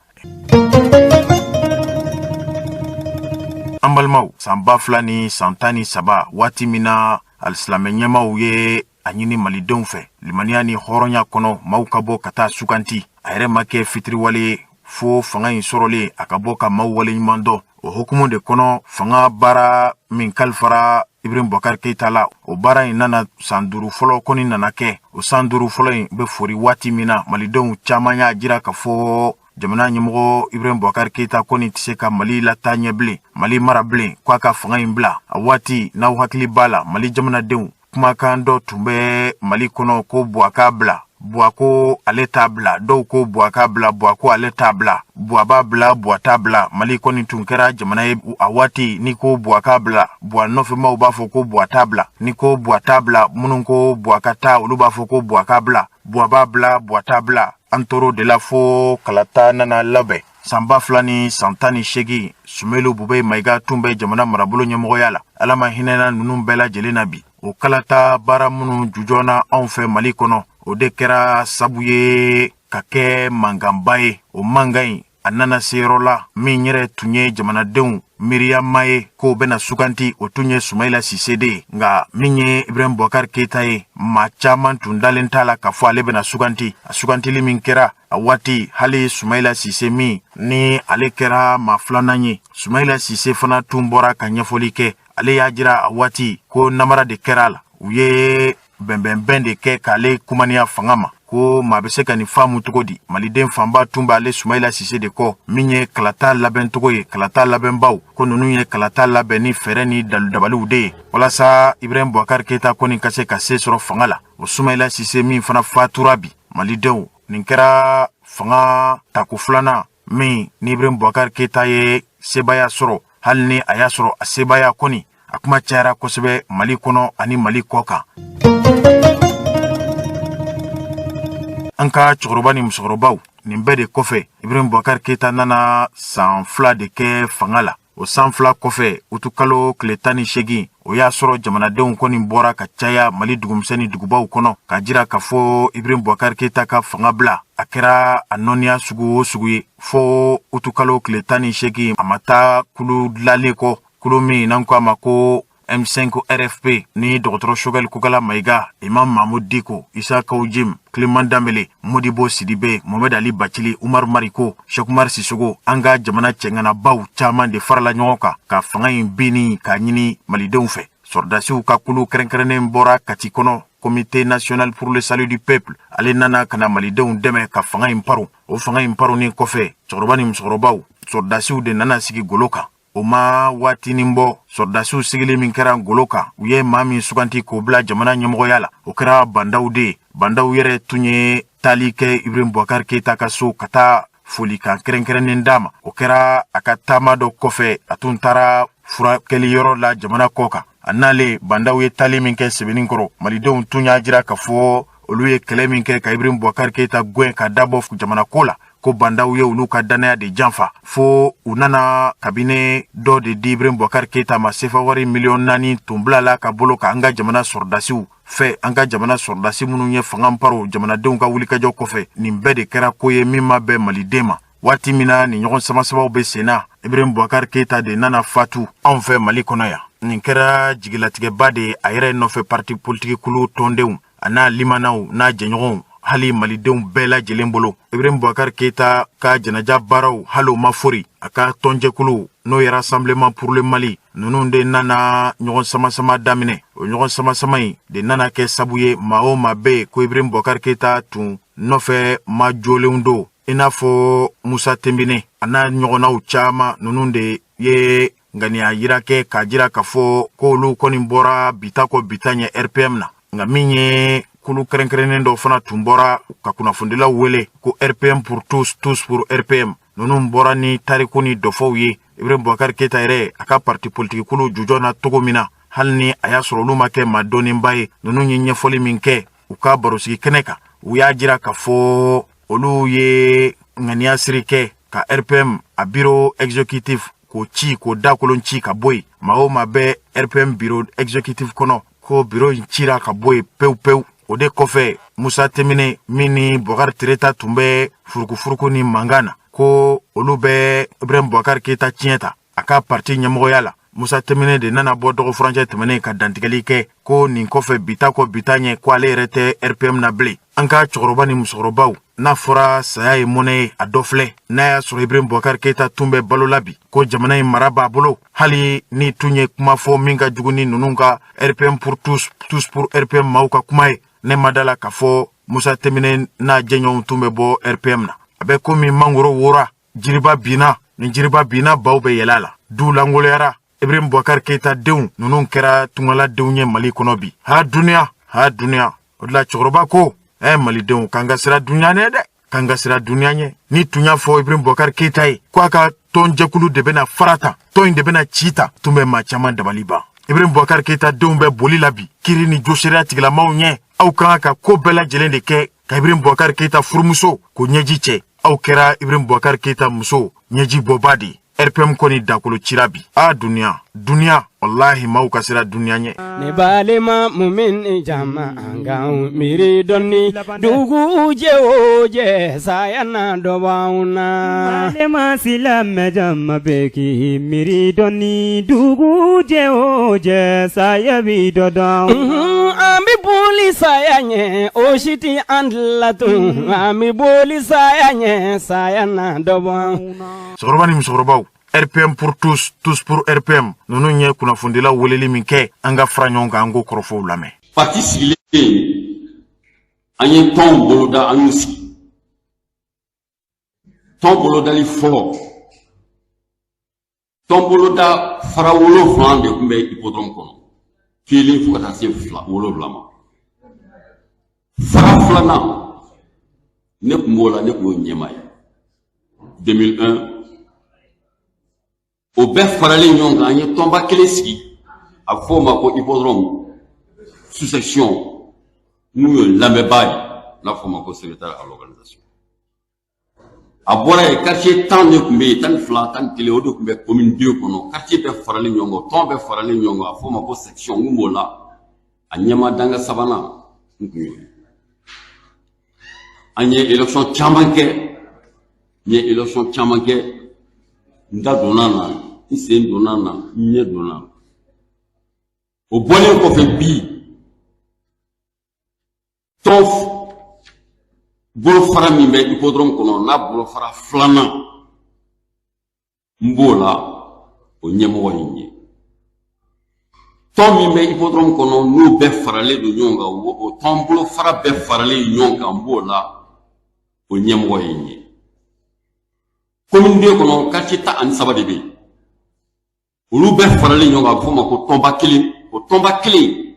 an balimaw san 2000 ni san 13 waati min na alisilamɛ ɲɛmaw ye a ɲini malidenw fɛ limaniya ni hɔrɔnya kɔnɔ maaw ka bɔ ka taa suganti a yɛrɛ ma kɛ fitiriwale ye fo fanga in sɔrɔlen a ka bɔ ka maaw waleɲuman dɔn o hukumu de kɔnɔ fanga baara min kalifara Ibrahim Boubacar Keita la o baara in nana san 5 fɔlɔ kɔni nana kɛ o san 5 fɔlɔ in bɛ fori waati min na malidenw caman y'a jira ka fɔ jamana ɲɛmɔgɔ Ibrahim Boubacar Keita kɔni tɛ se ka Mali lataa ɲɛ bilen Mali mara bilen k'a ka fanga in bila a waati n'aw hakili b'a la Mali jamanadenw kumakan dɔ tun bɛ Mali kɔnɔ ko Boubacar bila Bua ko ale t'a bila dɔw ko Boubacar bila Bua ko ale t'a bila Bua b'a bila Bua t'a bila Mali kɔni tun kɛra jamana ye a waati ni ko Boubacar bila Bua nɔfɛmaw b'a fɔ ko Bua t'a bila ni ko Bua t'a bila minnu ko Boubacar t'a olu b'a fɔ ko Boubacar bila Bua b'a bila Bua t'a bila an tor'o de la fo kalata nana labɛn san 2000 ni san 18 Sumelu Bube Mayiga tun bɛ jamana marabolo ɲɛmɔgɔya la ala ma hinɛna ninnu bɛɛ lajɛlen na bi o kalata baara minnu jujɔna anw fɛ Mali kɔnɔ o de kɛra sabu ye ka kɛ manganba ye o mangan in a nana se yɔrɔ la min yɛrɛ tun ye jamanadenw miiriyama ye k'o bena suganti o tun ye Sumayila Sise de ye nga min ye Ibrahim Boubacar Keita ye maa caaman tun dalen t'a la k'a fɔ ale bena suganti a sugantili min kɛra a waati hali Sumayila Sise min ni ale kɛra maa filanan ye Sumayila Sise fana tun bɔra ka ɲɛfɔli kɛ ale y'a jira a waati ko namara de kɛra a la u ye bɛnbɛnbɛn de kɛ k'ale kumaniya fanga ma ko maa bɛ se ka nin faamu cogo di maliden fanba tun b'ale Sumayila Sise de kɔ min ye kalata labɛn cogo ye kalata labɛnbaw ko ninnu ye kalata labɛn ni fɛɛrɛ ni dabaliw de ye walasa Ibrahim Boubacar Keita kɔni ka se ka se sɔrɔ fanga la o Sumayila Sise min fana fatura bi malidenw nin kɛra fanga tako filanan min ni Ibrahim Boubacar Keita ye sebaya sɔrɔ hali ni a y'a sɔrɔ a sebaya kɔni a kuma cayara kosɛbɛ Mali kɔnɔ ani Mali kɔ kan. An ka cɛkɔrɔba ni musokɔrɔbaw nin bɛɛ de kɔfɛ Ibrahim Boubacar Keita nana san 2 de kɛ fanga la o san 2 kɔfɛ utukalo tile 18 o y'a sɔrɔ jamanadenw kɔni bɔra ka caya Mali dugumisɛnni dugubaw kɔnɔ ka jira ka fɔ Ibrahim Boubacar Keita ka fanga bila a kɛra a nɔniya sugu o sugu ye fɔ utukalo tile 18 a ma taa kulu dilanlen kɔ kulu min n'an ko a ma ko M5 RFP ni Dr. Choguel Kokala Maïga, Imam Mahmoud Diko, Issa Kaoujim, Clément Dambélé, Modibo Sidibé, Mohamed Ali Bachili, Oumar Mariko, Cheikh Oumar Sissogo, Anga Jamana Tchengana Baw, Chaman de Farla Nyoka, ka fanga bini ka nyini malidenw fɛ. Sordasiw ka kulu kɛrɛnkɛrɛnnen bɔra Kati kɔnɔ, Comité national pour le salut du peuple, ale nana kana malidenw dɛmɛ ka fanga paro. O fanga paro ni kɔfɛ, cɛkɔrɔba ni musokɔrɔbaw, sordasiw de nana sigi golo kan. O ma waati nin bɔ sɔrdasiw sigili min kɛra ngolo kan u ye maa min suganti k'o bila jamana ɲɛmɔgɔya la o kɛra bandaw de ye bandaw yɛrɛ tun ye taali kɛ Ibrahim Boubacar Keita ka so ka taa folikan kɛrɛnkɛrɛnnen d'a ma o kɛra a ka taama dɔ kɔfɛ a tun taara furakɛli yɔrɔ la jamana kɔ kan a n'ale bandaw ye taali min kɛ sɛbɛnnin kɔrɔ malidenw tun y'a jira ka fɔ olu ye kɛlɛ min kɛ ka Ibrahim Boubacar Keita gɛn ka dabɔ jamana ko la ko bandaw ye olu ka danaya de janfa fo u nana kabine dɔ de di Ibrahim Boubacar Keita ma sefa wari miliyɔn 4 tun bilala ka bolo ka an ka jamana sɔrdasiw fɛ an ka jamana sɔrdasi minnu ye fanga paro jamanadenw ka wulikajɔ kɔfɛ nin bɛɛ de kɛra ko ye min ma bɛn maliden ma waati min na ni ɲɔgɔn samasabaw bɛ sen na Ibrahim Boubacar Keita de nana fatu anw fɛ Mali kɔnɔ yan nin kɛra jigilatigɛba de a yɛrɛ nɔfɛ parti politique kulu tɔndenw a n'a limanaw n'a jɛɲɔgɔnw hali malidenw bɛɛ lajɛlen bolo Ibrahim Boubacar Keita ka janaja baaraw hali o ma fori a ka tɔnjɛkulu n'o ye Rassemblement pour le Mali ninnu de nana ɲɔgɔn samasama daminɛ o ɲɔgɔn samasama in de nana kɛ sabu ye maa o maa bɛ yen ko Ibrahim Boubacar Keita tun nɔfɛ ma jolenw don i n'a fɔ Musa Tembine a n'a ɲɔgɔnnaw caman ninnu de ye ŋaniya yira kɛ k'a jira k'a fɔ ko olu kɔni bɔra bita kɔ bita ɲɛ RPM na nka min ye kulu kɛrɛnkɛrɛnnen dɔ fana tun bɔra ka kunnafonidilaw wele ko RPM pour tous pour RPM ninnu bɔra ni tariku ni dɔfɔw ye Ibrahim Boubacar Keita yɛrɛ a ka parti politique kulu jujɔ na togo min na hali ni a y'a sɔrɔ olu ma kɛ maa dɔnnenba ye ninnu ye ɲɛfɔli min kɛ u ka barosigi kɛnɛ kan u y'a jira k'a fɔ olu ye ŋaniya siri kɛ ka RPM a bureau exécutif k'o ci k'o dakolon ci ka bɔ yen maa o maa bɛ RPM bureau exécutif kɔnɔ ko bureau in cira ka bɔ yen pewu pewu o de kɔfɛ Musa Temine min ni Boubacar Tireta tun bɛ furukufuruku ni mankan na ko olu bɛ Ibrahim Boubacar Keita tiɲɛ ta a ka parti ɲɛmɔgɔya la Musa Temine de nana bɔ dɔgɔ furancɛ tɛmɛnen ka dantigɛli kɛ ko nin kɔfɛ bita kɔ bita ɲɛ ko ale yɛrɛ tɛ RPM na bilen an ka cɛkɔrɔba ni musokɔrɔbaw n'a fɔra saya ye mɔnɛ ye a dɔ filɛ n'a y'a sɔrɔ Ibrahim Boubacar Keita tun bɛ balo la bi ko jamana in mara b'a bolo hali ni tun ye kuma fɔ min ka jugu ni ninnu ka RPM pour tous pour RPM maaw ka kuma ye ne ma da la k'a fɔ Musa Temine n'a jɛɲɔgɔnw tun bɛ bɔ RPM na a bɛ komi mangoro wora jiriba binna ni jiriba binna baw bɛ yɛlɛ a la du langoloyara Ibrahim Boubacar Keita denw ninnu kɛra tungaladenw ye Mali kɔnɔ bi ha duniya o de la cɛkɔrɔba ko malidenw k'an ka sira duniya ɲɛ dɛ k'an ka sira duniya ɲɛ ni tun y'a fɔ Ibrahim Boubacar Keita ye ko a ka tɔnjɛkulu de bɛna farata tɔn in de bɛna ci ta tun bɛ maa caman dabali ban Ibrahim Boubacar Keita denw bɛ boli la bi kiri ni joseriya tigilamaw ɲɛ aw kan ka ko bɛɛ lajɛlen de kɛ ka Ibrahim Boubacar Keita furumuso k'o ɲɛji cɛ aw kɛra Ibrahim Boubacar Keita muso ɲɛji bɔba de RPM koni dakolo chirabi dunia wallahi mau kasira dunia nye ne balema mumin jama anga miri donni dugu je oje sayana dobauna balema silam jama beki miri donni dugu je oje sayabi dodauna ami boli sayanye oshiti andlatu ami boli sayanye sayana dobauna sorobani musorobau RPM pour tous pour RPM. Nous n'y a qu'une fondela ou les limites, anga fragnon gango crofo lame. Parti sigilé, anye ton boloda anusi. Ton boloda li fort. Ton boloda farawolo flan de kumbe hippodrome kono. Kili fukata se fla wolo blama. Faraflana ne kumbola ne ko nyemay. 2001 au bef farali nyonga anye tomba keleski a forma ko hippodrome sous section nous l'amebay la forma ko secrétaire à l'organisation a bola e quartier tan ne kumbe tan fla tan tele odo kumbe commune 2 kono quartier bef farali nyonga tombe farali nyonga a forma ko section ngumola anyama danga sabana nkuyo anye élection chamanke nye élection chamanke nda donana ise donana nye donana o bole ko fe bi tof bolo fara mi be hippodrome kono na bolo fara flana mbola o nyemo wanye tom mi be hippodrome kono no be farale do nyonga o tom bolo fara be farale nyonga mbola o nyemo wanye commune de kono quartier ta an sabade be olu be farale nyonga foma ko tomba kili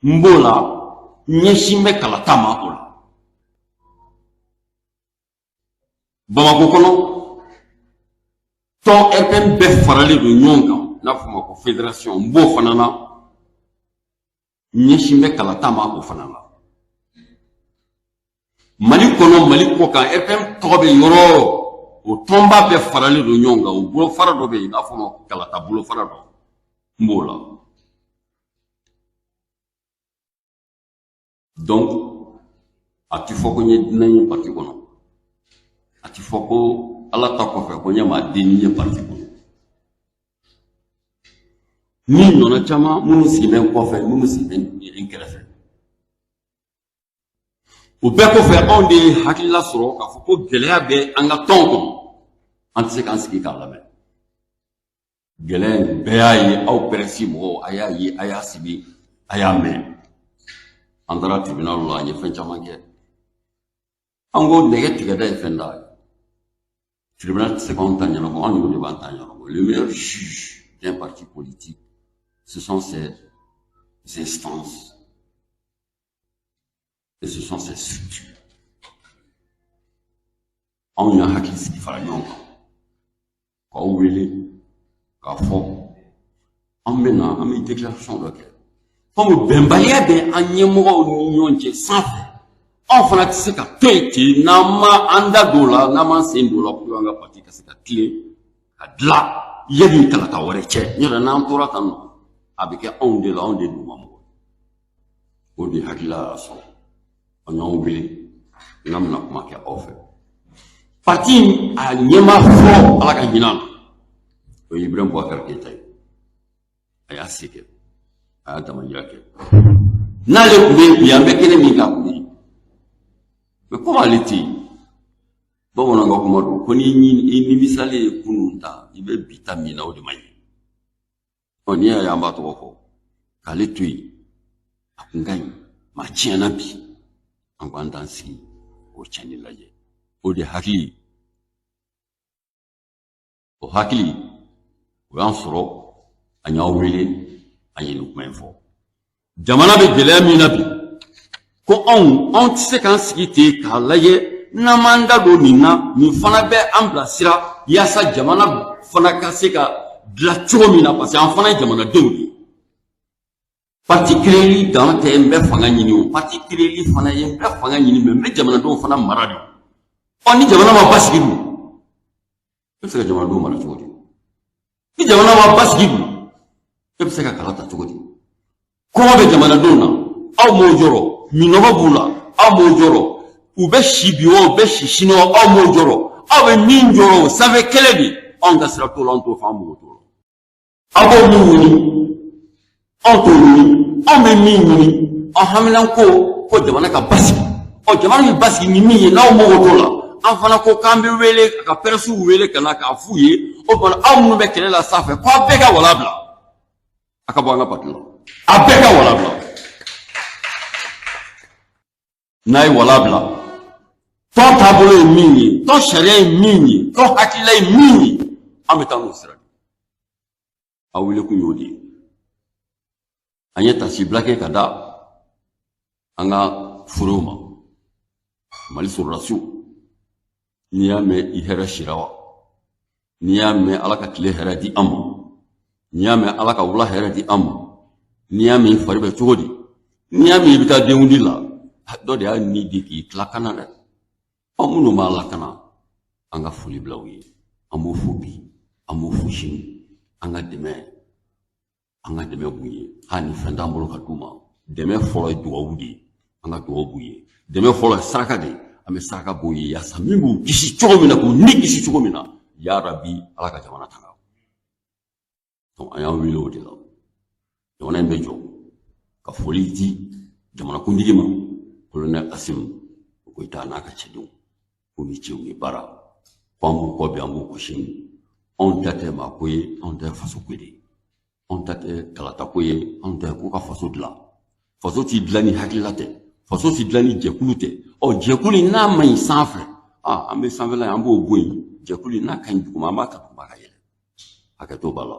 mbola nyeshimbe kala tama ola Bamako kono ton RPM be farale do nyonga na foma ko fédération mbo fanana nyeshimbe kala tama ko fanana Mali kono Mali ko kan RPM tobe yoro o tomba be farale do nyonga o bolo fara do be na foma kala ta bolo fara do mbola donc ati foko nye dinayi parti kono ati foko ala ta ko fe ko nyama dinayi parti kono ni nona chama munu si ben ko fe munu si ben en kelefe o be ko fe on de hakila soro ka foko geleya be anga tonko anti kan sigi ka lamɛ gɛlɛn bɛɛ y'a ye aw pɛrɛsi mɔgɔw a y'a ye a y'a sibi a y'a mɛn an taara tribunal la an ye fɛn caman kɛ an ko nɛgɛ tigɛda ye fɛn da ye tribunal tɛ se k'anw ta ɲɛnabɔ anw yɛrɛ de b'an ta ɲɛnabɔ le meilleur juge d'un parti politique ce sont ses instances et ce sont ses structures anw y'a hakili sigi fara ɲɔgɔn kan ka wele ka fɔ an bɛna an bɛ déclaration dɔ kɛ comme bɛnbaliya bɛ an ɲɛmɔgɔw ni ɲɔgɔn cɛ sanfɛ anw fana tɛ se ka to yen ten n'an ma an da don o la n'an m'an sen don o la pour an ka parti ka se ka tilen ka dilan yanni kalata wɛrɛ cɛ n'o tɛ n'an tora tan nɔ a bɛ kɛ anw de la anw de dun ma mɔgɔ o de hakilila y'a sɔrɔ an y'anw wele n'an bɛna kuma kɛ aw fɛ parti a ɲɛma fɔ ala ka ɲinan o ye Ibrahim Boubacar Keita ye a y'a se kɛ a y'a dama yira kɛ n'ale tun bɛ yen bi an bɛ kɛnɛ min kan kun ye mais comme ale tɛ yen bamananw ka kuma don ko n'i nimisalen ye kunun ta i bɛ bi ta min na o de man ɲi n'i y'a ye an b'a tɔgɔ fɔ k'ale to yen a kun ka ɲi maa tiɲɛna bi an ko an t'an sigi o tiɲɛni lajɛ o de hakili o hakili o y'an sɔrɔ an y'aw wele an ye nin kuma in fɔ jamana bɛ gɛlɛya min na bi ko anw tɛ se k'an sigi ten k'a lajɛ n'an m'an da don nin na nin fana bɛ an bilasira yaasa jamana fana ka se ka dilan cogo min na parce que an fana ye jamanadenw de ye parti kireli dan tɛ n bɛ fanga ɲini o parti kireli fana ye n bɛ fanga ɲini mais n bɛ jamanadenw fana mara de o ni jamana ma basigi dun se ka jamana do mara cogo di ni jamana ma basigi du se ka kala ta cogo di ko be jamana do na aw mo joro mi no bula aw mo joro u be shibi o be shishino aw mo joro aw be min joro sa fe kele bi on ka sira to lan to fa mo to abo mi ni on to ni on me mi ni on hamilan ko jamana ka basigi o jamana mi basigi ni mi na aw mo to la an fana ko kan bɛ wele ka presse wele ka na k'a f'u ye o fana aw minnu bɛ kɛlɛ la sanfɛ ko a bɛɛ ka wala bila a ka bɔ an ka parti la a bɛɛ ka wala bila n'a ye wala bila tɔn taabolo ye min ye tɔn sariya ye min ye tɔn hakilila ye min ye an bɛ taa n'o sira de a wele kun y'o de ye an ye tasibila kɛ ka da an ka forow ma Mali sɔrɔdasiw n'i y'a mɛn i hɛrɛ sira wa n'i y'a mɛn ala ka tile hɛrɛ di an ma n'i y'a mɛn ala ka wula hɛrɛ di an ma n'i y'a mɛn i fari bɛ cogo di n'i y'a mɛn i bɛ taa denkundi la dɔ de y'a ni di k'i tila kana dɛ anw minnu b'a lakana an ka foli bila u ye an b'o fo bi an b'o fo sini an ka dɛmɛ b'u ye hali ni fɛn t'an bolo ka d'u ma dɛmɛ fɔlɔ ye dugawu de ye an ka dugawu b'u ye dɛmɛ fɔlɔ ye saraka de ye an bɛ saraka b'o ye yaasa min b'u kisi cogo min na k'u ni kisi cogo min na ya rabi ala ka jamana tanga donc an y'an wele o de la jamana in bɛ jɔ ka foli di jamanakuntigi ma colonel Asim Goyita n'a ka cɛdenw k'u ni ce u ni baara ko an b'u kɔ bi an b'u kɔ sini anw ta tɛ maa ko ye anw tɛ faso ko de ye anw ta tɛ kalata ko ye anw tɛ ko ka faso dilan faso t'i dilan ni hakilila tɛ faso t'i dilan ni jɛkulu tɛ jɛkulu n'a ma ɲi sanfɛ an bɛ sanfɛla ye an b'o bɔ yen jɛkulu n'a ka ɲi duguma an b'a ta duguma ka yɛlɛ hakɛto b'a la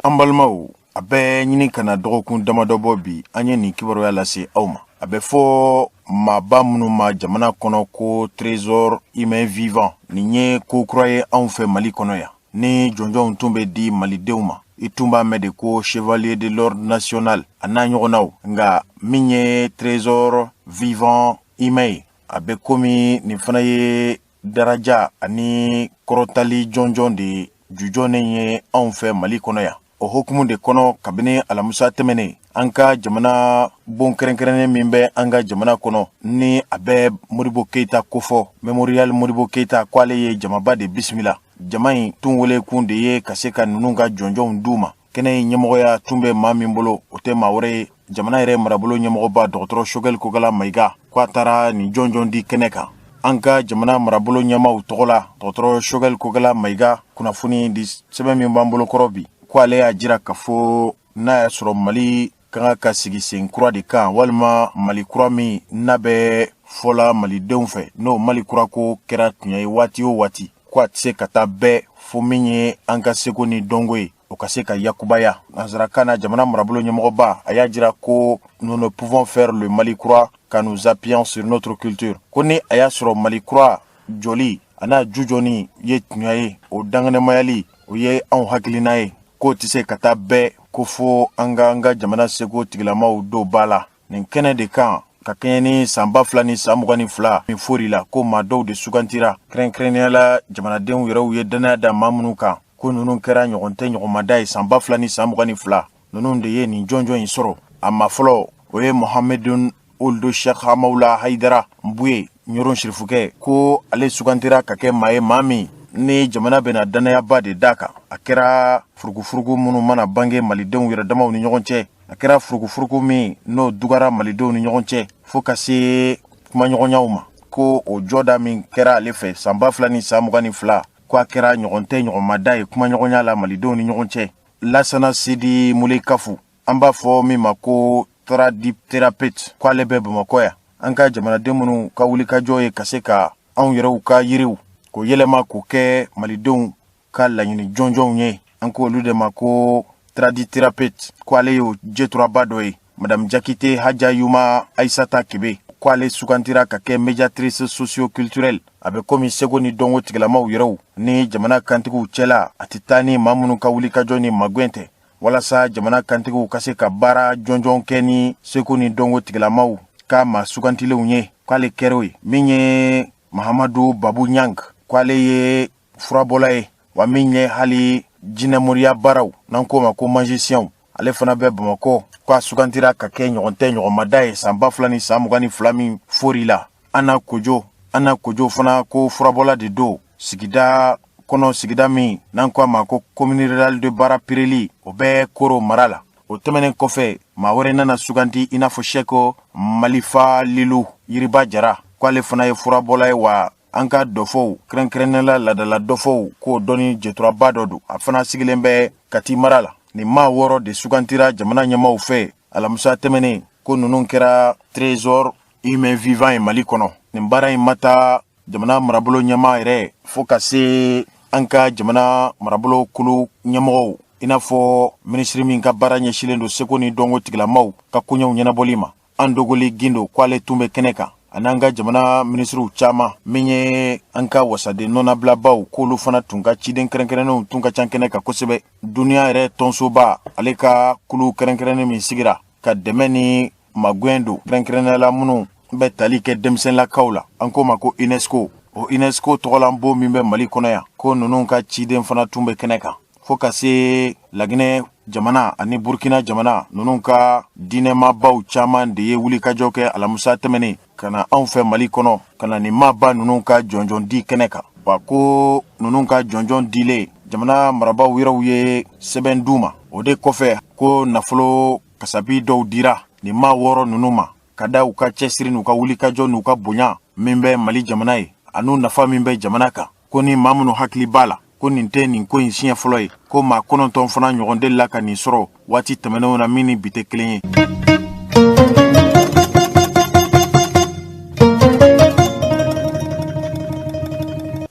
an balimaw a bɛ ɲini kana dɔgɔkun damadɔ bɔ bi an ye nin kibaruya lase aw ma a bɛ fɔ maaba minnu ma jamana kɔnɔ ko trésor humain vivant nin ye ko kura ye anw fɛ Mali kɔnɔ yan ni jɔnjɔnw tun bɛ di malidenw ma i tun b'a mɛn de ko chevalier de l'ordre national a n'a ɲɔgɔnnaw nka min ye trésor vivant humain ye a bɛ komi nin fana ye daraja ani kɔrɔtali jɔnjɔn de jujɔnen ye anw fɛ Mali kɔnɔ yan o hokumu de kɔnɔ kabini alamisa tɛmɛnen an ka jamana bon kɛrɛnkɛrɛnnen min bɛ an ka jamana kɔnɔ ni a bɛ Modibo Keyita kofɔ Memorial Modibo Keyita ko ale ye jamaba de bisimila jama in tun wele kun de ye ka se ka ninnu ka jɔnjɔnw d'u ma kɛnɛ in ɲɛmɔgɔya tun bɛ maa min bolo o tɛ maa wɛrɛ ye jamana yɛrɛ marabolo ɲɛmɔgɔba dɔgɔtɔrɔ Choguel Kogala Mayiga ko a taara nin jɔnjɔn di kɛnɛ kan an ka jamana marabolo ɲɛmaw tɔgɔ la dɔgɔtɔrɔ Choguel Kogala Mayiga kunnafoni di sɛbɛn min b'an bolo kɔrɔ bi ko ale y'a jira k'a fɔ n'a y'a sɔrɔ Mali kan ka sigi sen kura de kan walima Mali kura min n'a bɛ fɔla malidenw fɛ n'o Mali kura ko kɛra tiɲɛ ye waati o waati ko a tɛ se ka taa bɛɛ fo min ye an ka seko ni dɔnko ye o ka se ka yakubaya nanzarakan na jamana marabolo ɲɛmɔgɔba a y'a jira ko nous ne pouvons faire le Mali kura qu'en nous appuyant sur notre culture ko ni a y'a sɔrɔ Mali kura jɔli a n'a jujɔni ye tiɲɛ ye o danganɛmayali o ye anw hakilina ye k'o tɛ se ka taa bɛɛ ko fo an ka jamana seko tigilamaw dɔw b'a la nin kɛnɛ de kan ka kɛɲɛ ni san 2022 min fɔri la ko maa dɔw de sugantira kɛrɛnkɛrɛnnenya la jamanadenw yɛrɛw ye danaya da maa minnu kan ko ninnu kɛra ɲɔgɔn tɛ ɲɔgɔnmada ye san 2022 ninnu de ye nin jɔnjɔn in sɔrɔ a ma fɔlɔ o ye Mohamedun Ould Cheikh Maula Haidara Mbuye ɲɔrɔn sirifukɛ ko ale sugantira ka kɛ maa ye maa min ni jamana bɛna danayaba de d'a kan a kɛra furugufurugu minnu mana bange malidenw yɛrɛ damaw ni ɲɔgɔn cɛ a kɛra furugufurugu min n'o dugara malidenw ni ɲɔgɔn cɛ fo ka se kumaɲɔgɔnyaw ma ko o jɔda min kɛra ale fɛ san 2022 ko a kɛra ɲɔgɔn tɛ ɲɔgɔnmada ye kumaɲɔgɔnya la malidenw ni ɲɔgɔn cɛ Lasana Sidi Mule Kafu an b'a fɔ min ma ko tradithérapeute ko ale bɛ Bamakɔ yan an ka jamanaden minnu ka wulikajɔ ye ka se ka anw yɛrɛw ka yiriw ko yɛlɛma k'o kɛ malidenw ka laɲini jɔnjɔnw ye an ko olu de ma ko tradithérapeute ko ale y'o jɛturaba dɔ ye Madame Jakite Hadja Yuma Aissata Kebe ko ale sugantira ka kɛ médiatrice socio-culturelle a bɛ komi seko ni dɔnko tigilamaw yɛrɛw ni jamana kantigiw cɛla a tɛ taa ni maa minnu ka wulikajɔ ni magwɛn tɛ walasa jamana kantigiw ka se ka baara jɔnjɔn kɛ ni seko ni dɔnko tigilamaw ka ma sugantilenw ye k'ale kɛr'o ye min ye Mahamadu Babu Nyang k'ale ye furabɔla ye wa min ye hali jinɛmoriya baaraw n'an k'o ma ko magicien ale fana bɛ Bamako k'a sugantira ka kɛ ɲɔgɔn tɛ ɲɔgɔnmada ye san 2022 min fori la. Ana Kojo fana ko furabɔla de do sigida kɔnɔ sigida min n'an k'o ma ko commune rurale de Bara Pireli o bɛ Koro mara la. O tɛmɛnen kɔfɛ maa wɛrɛ nana suganti i n'a fɔ Seko Malifa Lilu Yiriba Jara k'ale fana ye furabɔla ye wa an ka dɔfɔw kɛrɛnkɛrɛnnenya ladala dɔfɔw k'o dɔnni jɛturaba dɔ don a fana sigilen bɛ Kati mara la. Nin maa 6 de sugantira jamana ɲɛmaw fɛ alamisa tɛmɛnen ko ninnu kɛra trésor humain vivant ye Mali kɔnɔ. Nin baara in ma taa jamana marabolo ɲɛma yɛrɛ fo ka se an ka jamana marabolo kulu ɲɛmɔgɔw i n'a fɔ ministre min ka baara ɲɛsilen don seko ni dɔnko tigilamaw ka koɲɛw ɲɛnabɔli ma. An Dogoli Gindo k'ale tun bɛ kɛnɛ kan an'an ka jamana ministrew caman min ye an ka wasaden nɔnabilabaw k'olu fana tun ka ciden kɛrɛnkɛrɛnnenw tun ka ca kɛnɛ kan kosɛbɛ. Duniya yɛrɛ tɔnsoba ale ka kulu kɛrɛnkɛrɛnnen min sigira ka dɛmɛ ni magwɛn don kɛrɛnkɛrɛnnenya minnu bɛ tali kɛ denmisɛnlakaw la an k'o ma ko UNESCO. O UNESCO tɔgɔlanbo min bɛ Mali kɔnɔ yan ko ninnu ka ciden fana tun bɛ kɛnɛ kan fo ka se Laginɛ jamana ani Burkina jamana ninnu ka diinɛmabaw caman de ye wulikajɔ kɛ alamisa tɛmɛnen ka na anw fɛ Mali kɔnɔ ka na nin maaba ninnu ka jɔnjɔn di kɛnɛ kan. Wa ko ninnu ka jɔnjɔn dilen jamana marabaw yɛrɛw ye sɛbɛn d'u ma. O de kɔfɛ ko nafolo kasabi dɔw dira nin maa 6 ninnu ma ka da u ka cɛsiri n'u ka wulikajɔ n'u ka bonya min bɛ Mali jamana ye an'u nafa min bɛ jamana kan. Ko ni maa minnu hakili b'a la ko nin tɛ nin ko in siɲɛ fɔlɔ ye ko maa 9 fana ɲɔgɔn delila ka nin sɔrɔ waati tɛmɛnenw na min ni bi tɛ kelen ye.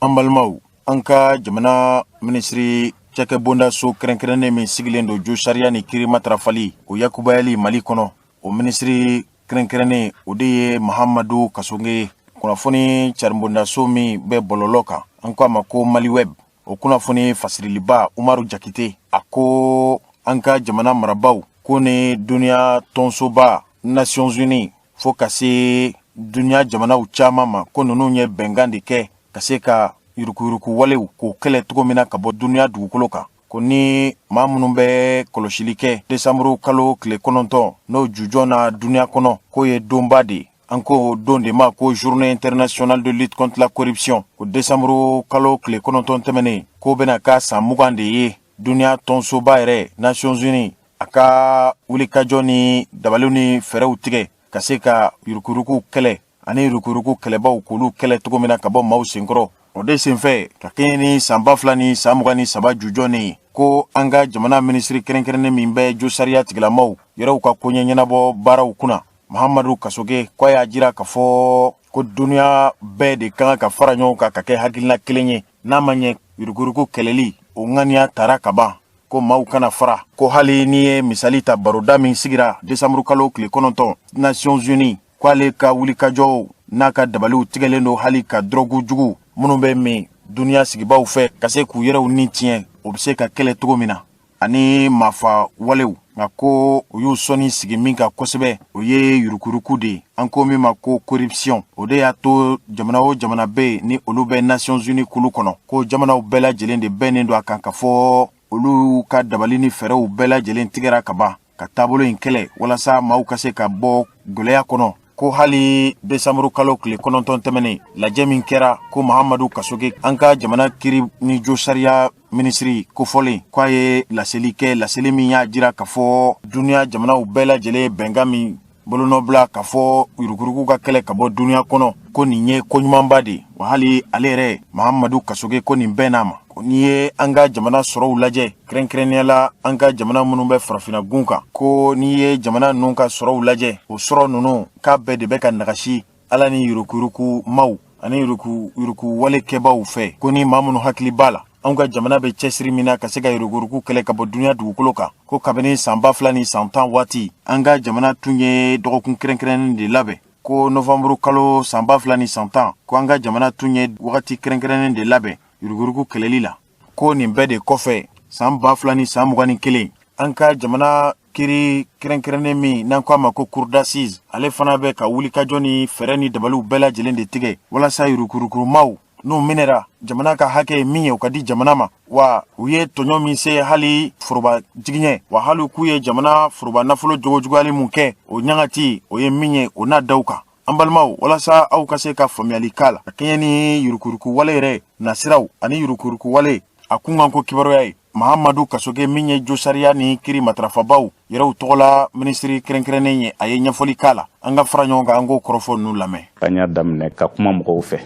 An balimaw an ka jamana ministri cɛkɛ bondaso kɛrɛnkɛrɛnnen min sigilen don jo sariya ni kiri matarafali o yakubayali Mali kɔnɔ. O ministri kɛrɛnkɛrɛnnen o de ye Mahamadu Kasonge kunnafoni caribondaso min bɛ bɔlɔlɔ kan an k'a ma ko Mali Web. O kunnafoni fasiriliba Umaru Jakite a ko an ka jamana marabaw ko ni duniya tɔnsoba Nations Unies fo ka se duniya jamanaw caman ma ko ninnu ye bɛnkan de kɛ ka se ka yurukuyuruku walew k'o kɛlɛ cogo min na ka bɔ duniya dugukolo kan. Ko ni maa minnu bɛ kɔlɔsili kɛ desanburu kalo tile 9 n'o jujɔn na duniya kɔnɔ k'o ye donba de an ko don de ma ko journée internationale de lutte contre la corruption. O desanburu kalo tile 9 tɛmɛnen k'o bɛna ka san 20 de ye duniya tɔnsoba yɛrɛ Nations Unies a ka wulikajɔ ni dabaliw ni fɛɛrɛw tigɛ ka se ka yurukuyuruku kɛlɛ ani yurukuyuruku kɛlɛbaw k'olu kɛlɛ cogo min na ka bɔ maaw senkɔrɔ. O de senfɛ ka kɛɲɛ ni san 2023 jujɔn ye ko an ka jamana ministri kɛrɛnkɛrɛnnen min bɛ jo sariya tigilamaw yɛrɛw ka koɲɛ ɲɛnabɔ baaraw kunna Mahamadu Kasoge k'a y'a jira k'a fɔ ko duniya bɛɛ de kan ka fara ɲɔgɔn kan ka kɛ hakilina kelen ye n'a ma ɲɛ yurukuyuruku kɛlɛli o ŋaniya tara ka ban ko maaw kana fara. Ko hali n'i ye misali ta baroda min sigira desanburu kalo tile 9 Nations Unies k'ale ka wulikajɔw n'a ka dabaliw tigɛlen don hali ka drogu jugu minnu bɛ min duniya sigibaw fɛ ka se k'u yɛrɛw ni tiɲɛ o bɛ se ka kɛlɛ cogo min na ani maafa walew nka ko u y'u sɔnni sigi min kan kosɛbɛ o ye yurukuyuruku de ye an ko min ma ko corruption. O de y'a to jamana o jamana bɛ yen ni olu bɛ Nations Unies kulu kɔnɔ ko jamanaw bɛɛ lajɛlen de bɛnnen don a kan ka fɔ olu ka dabali ni fɛɛrɛw bɛɛ lajɛlen tigɛra ka ban ka taabolo in kɛlɛ walasa maaw ka se ka bɔ gɛlɛya kɔnɔ. Ko hali desanburu kalo tile 9 tɛmɛnen lajɛ min kɛra ko Mahamadu Kasoge an ka jamana kiri ni jo sariya ministri kofɔlen k'a ye laseli kɛ laseli min y'a jira k'a fɔ duniya jamanaw bɛɛ lajɛlen bɛnkan min bolonɔbila k'a fɔ yurukuyuruku ka kɛlɛ ka bɔ duniya kɔnɔ ko nin ye koɲumanba de wa hali ale yɛrɛ Mahamadu Kasoge ko nin bɛn n'a ma. N'i ye an ka jamana sɔrɔw lajɛ kɛrɛnkɛrɛnnenya la an ka jamana minnu bɛ farafina gun kan ko n'i ye jamana ninnu ka sɔrɔw lajɛ o sɔrɔ ninnu k'a bɛɛ de bɛ ka nagasi ala ni yurukuyuruku maw ani yurukuyuruku walekɛbaw fɛ ko ni maa minnu hakili b'a la anw ka jamana bɛ cɛsiri min na ka se ka yurukuyuruku kɛlɛ ka bɔ duniya dugukolo kan ko kabini san 2010 waati an ka jamana tun ye dɔgɔkun kɛrɛnkɛrɛnnen de labɛn ko nɔfanburu kalo san 2010 ko an ka jamana tun ye wagati kɛrɛnkɛrɛnnen de labɛn yurukuyuruku kɛlɛli la. Ko nin bɛɛ de kɔfɛ san 2021 an ka jamana kiri kɛrɛnkɛrɛnnen min n'an ko a ma ko cour d'assises ale fana bɛ ka wulikajɔ ni fɛɛrɛ ni dabaliw bɛɛ lajɛlen de tigɛ walasa yurukurukurumaw n'u minɛra jamana ka hakɛ ye min ye o ka di jamana ma wa u ye tɔɲɔ min se hali foroba jigiɲɛ wa hali k'u ye jamana foroba nafolo jogojuguyali mun kɛ o ɲagati o ye min ye o n'a daw kan an balimaw walasa aw ka se ka faamuyali k'a la ka kɛɲɛ ni yurukuruku wale yɛrɛ nasiraw ani yurukuruku wale a kun kan ko kibaruya ye Mahamadu Kasoge min ye josariya ni kiri matarafabaw yɛrɛw tɔgɔ la minisiri kɛrɛnkɛrɛnnen ye a ye ɲɛfɔli k'a la an ka fara ɲɔgɔn kan an k'o kɔrɔfɔ ninnu lamɛn. An y'a daminɛ ka kuma mɔgɔw fɛ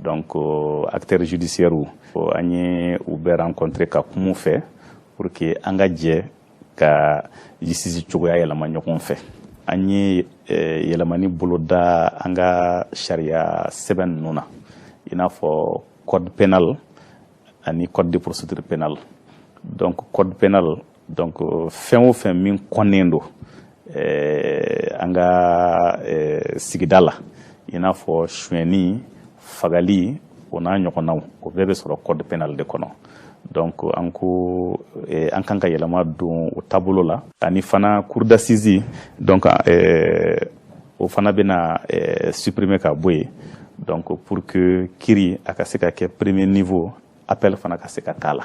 donc acteurs judiciaires an ye u bɛɛ rencontrer ka kuma fɛ pour que an ka jɛ ka justice cogoya yɛlɛma ɲɔgɔn fɛ an ye yɛlɛmani bolo da an ka sariya sɛbɛn ninnu na i n'a fɔ code pénal ani code de procédure pénale donc code pénal donc fɛn o fɛn min kɔnnen don an ka sigida la i n'a fɔ suɲɛni fagali o n'a ɲɔgɔnnaw o bɛɛ bɛ sɔrɔ code pénal de kɔnɔ donc an kan ka yɛlɛma don o taabolo la ani fana cour d'assises donc o fana bɛna supprimer ka bɔ yen donc pour que kiri a ka se ka kɛ premier niveau appel fana ka se ka k'a la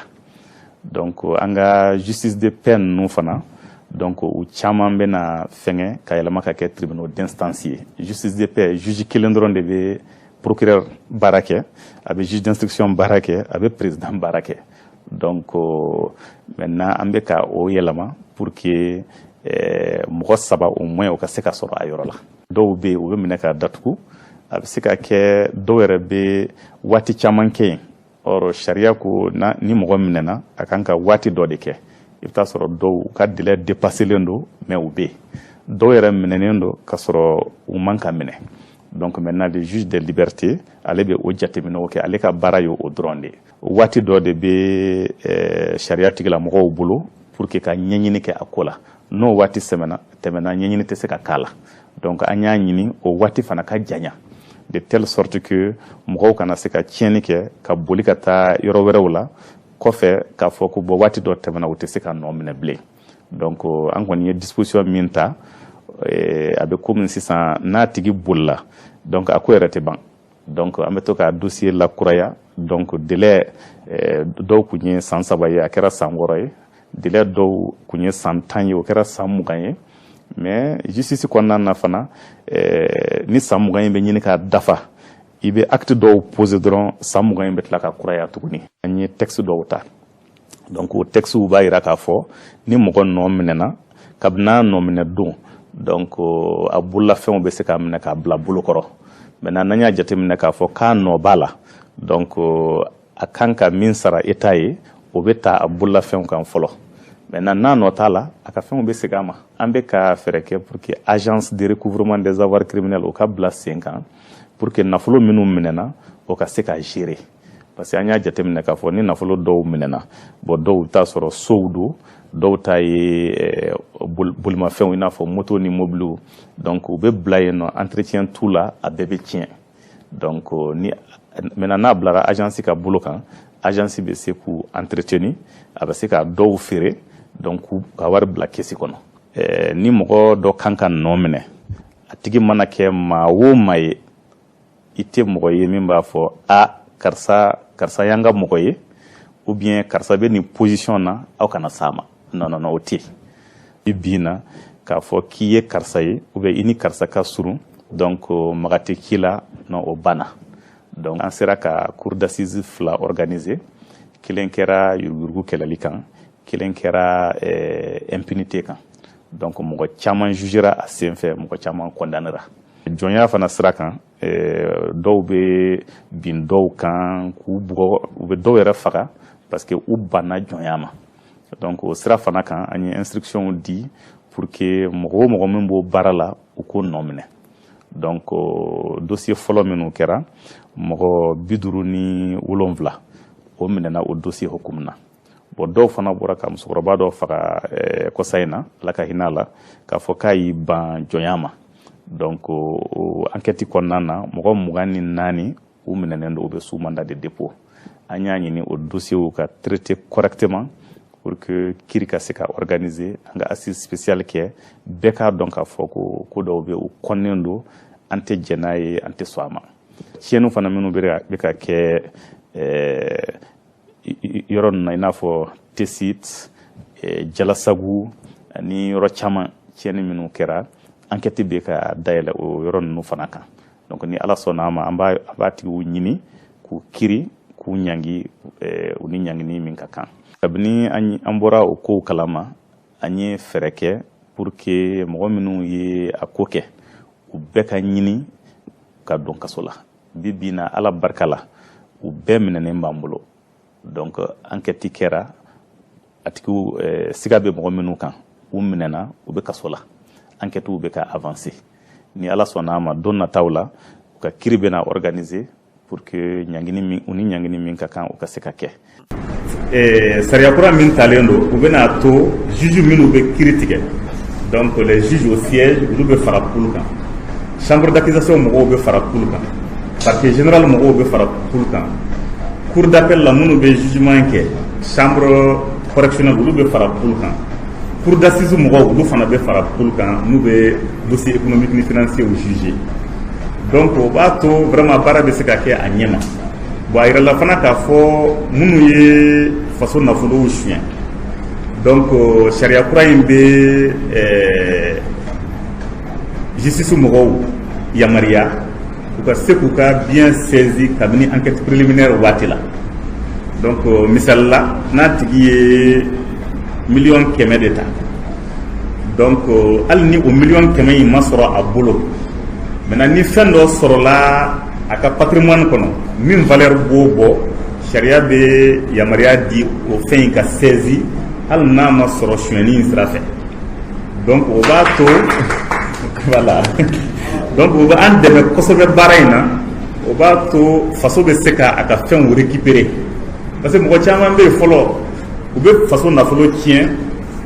donc an ka justice de paix ninnu fana donc u caman bɛna fɛngɛ ka yɛlɛma ka kɛ tribunaux d'instance ye justice de paix juge kelen dɔrɔn de bɛ procureur baara kɛ a bɛ juge d'instruction baara kɛ a bɛ président baara kɛ donc maintenant an bɛ ka o yɛlɛma pour que mɔgɔ saba au moins o ka se ka sɔrɔ a yɔrɔ la dɔw bɛ yen u bɛ minɛ ka datugu a bɛ se ka kɛ dɔw yɛrɛ bɛ waati caman kɛ yen or sariya ko ni mɔgɔ minɛna a kan ka waati dɔ de kɛ i bɛ taa sɔrɔ dɔw ka délai dépasselen don mais u bɛ yen dɔw yɛrɛ minɛnen don ka sɔrɔ u man ka minɛ donc maintenant le juge des libertés ale bɛ o jateminɛw kɛ ale ka baara ye o dɔrɔn de waati dɔ de bɛ sariya tigilamɔgɔw bolo pour que ka ɲɛɲini kɛ a ko la n'o waati tɛmɛna ɲɛɲini tɛ se ka k'a la donc an y'a ɲini o waati fana ka janya de telle sorte que mɔgɔw kana se ka tiɲɛni kɛ ka boli ka taa yɔrɔ wɛrɛw la kɔfɛ k'a fɔ ko bɔ waati dɔ tɛmɛna u tɛ se ka nɔ minɛ bilen donc an kɔni ye disposition min ta a bɛ komi sisan n'a tigi bolila donc a ko yɛrɛ tɛ ban donc an bɛ to ka dossier lakuraya donc délai dɔw kun ye san 3 ye a kɛra san 6 ye délai dɔw kun ye san 10 ye o kɛra san 20 ye mais justice kɔnɔna na fana ni san 20 in bɛ ɲini ka dafa i bɛ acte dɔw poser dɔrɔn san 20 in bɛ tila ka kuraya tuguni an ye texte dɔw ta donc o textew b'a yira k'a fɔ ni mɔgɔ nɔ minɛna kabini nɔ minɛ don donc a bololafɛnw bɛ se ka minɛ k'a bila bolokɔrɔ maintenant n'an y'a jateminɛ k'a fɔ k'a nɔ b'a la donc a kan ka min sara État ye o bɛ ta a bololafɛnw kan fɔlɔ maintenant n'a nɔ t'a la a ka fɛnw bɛ segin a ma an bɛ ka fɛɛrɛ kɛ pour que agence de recouvrement des avoirs criminels o ka bila sen kan pour que nafolo minnu minɛna o ka se ka gérer parce que an y'a jateminɛ k'a fɔ ni nafolo dɔw minɛna bon dɔw bɛ taa sɔrɔ sow don dɔw ta ye bolimafɛnw i n'a fɔ moto ni mobiliw donc u bɛ bila yen nɔ entretien t'u la a bɛɛ bɛ tiɲɛ donc ni maintenant n'a bilara agence ka bolo kan agence bɛ se k'u entretenir a bɛ se ka dɔw feere donc ka wari bila kɛsi kɔnɔ ni mɔgɔ dɔ kan ka nɔ minɛ a tigi mana kɛ maa o maa ye i tɛ mɔgɔ ye min b'a fɔ karisa y'an ka mɔgɔ ye ou bien karisa bɛ nin position na aw kana s'a ma non o tɛ i bin na k'a fɔ k'i ye karisa ye ou bien i ni karisa ka surun donc maga tɛ k'i la non o banna donc an sera ka cour d'assises 2 organiser kelen kɛra yuruguyurugu kɛlɛli kan kelen kɛra impunité kan donc mɔgɔ caman jugera a sen fɛ mɔgɔ caman condamnera jɔnya fana sira kan dɔw bɛ bin dɔw kan k'u bugɔ u bɛ dɔw yɛrɛ faga parce que u banna jɔnya ma donc o sira fana kan an ye instruction di pour que mɔgɔ o mɔgɔ min b'o baara la u k'o nɔ minɛ donc dossier fɔlɔ minnu kɛra mɔgɔ 57 o minɛna o dossier hukumu na bon dɔw fana bɔra ka musokɔrɔba dɔ faga kɔsa in na ala ka hinɛ a la k'a fɔ k'a y'i ban jɔnya ma donc o enquête kɔnɔna na mɔgɔ 24 u minɛnen don u bɛ sous mandat de dépôt an y'a ɲini o dossier ka traiter correctement pour que kiri ka se ka organiser an ka assise spéciale kɛ bɛɛ k'a dɔn k'a fɔ ko dɔw bɛ u kɔnnen don an tɛ jɛn n'a ye an tɛ sɔn a ma tiɲɛniw fana minnu bɛ ka kɛ yɔrɔ ninnu na i n'a fɔ tesit jalasagu ani yɔrɔ caman tiɲɛni minnu kɛra enquête bɛ ka dayɛlɛ o yɔrɔ ninnu fana kan donc ni ala sɔnna a ma an b'a tigiw ɲini k'u kiri k'u ɲangi u ni ɲangini min ka kan kabini an bɔra o kow kalama an ye fɛɛrɛ kɛ pour que mɔgɔ minnu ye a ko kɛ u bɛɛ ka ɲini ka don kaso la bi na ala barika la u bɛɛ minɛnen b'an bolo donc enquête kɛra a tigiw siga bɛ mɔgɔ minnu kan u minɛna u bɛ kaso la enquête bɛ ka avancer ni ala sɔnna a ma don nataw la u ka kiri bɛna organiser pour que u ni ɲangini min ka kan u ka se ka kɛ sariya kura min talen don u bɛna to juge minnu bɛ kiri tigɛ donc les juges au siège olu bɛ fara kulu kan chambre d'accusation mɔgɔw bɛ fara kulu kan parquet général mɔgɔw bɛ fara kulu kan cour d'appel la minnu bɛ jugement kɛ chambre correctionnelle olu bɛ fara kulu kan cour d'assises mɔgɔw olu fana bɛ fara kulu kan n'u bɛ dossier économique ni financier u juger donc o b'a to vraiment baara bɛ se ka kɛ a ɲɛma bon a yirala fana k'a fɔ minnu ye faso nafolow suɲɛ donc sariya kura in bɛ justice mɔgɔw yamariya u ka se k'u ka bien saisi kabini enquête préliminaire waati la donc misali la n'a tigi ye 100,000 de ta donc hali ni o 100,000 in ma sɔrɔ a bolo maintenant ni fɛn dɔ sɔrɔla a ka patrimoine kɔnɔ min valeur b'o bɔ sariya bɛ yamariya di o fɛn in ka saisi hali n'a ma sɔrɔ suɲɛni in sira fɛ donc o b'a to voilà donc o bɛ an dɛmɛ kosɛbɛ baara in na o b'a to faso bɛ se ka a ka fɛnw récupérer parce que mɔgɔ caman bɛ yen fɔlɔ u bɛ faso nafolo tiɲɛ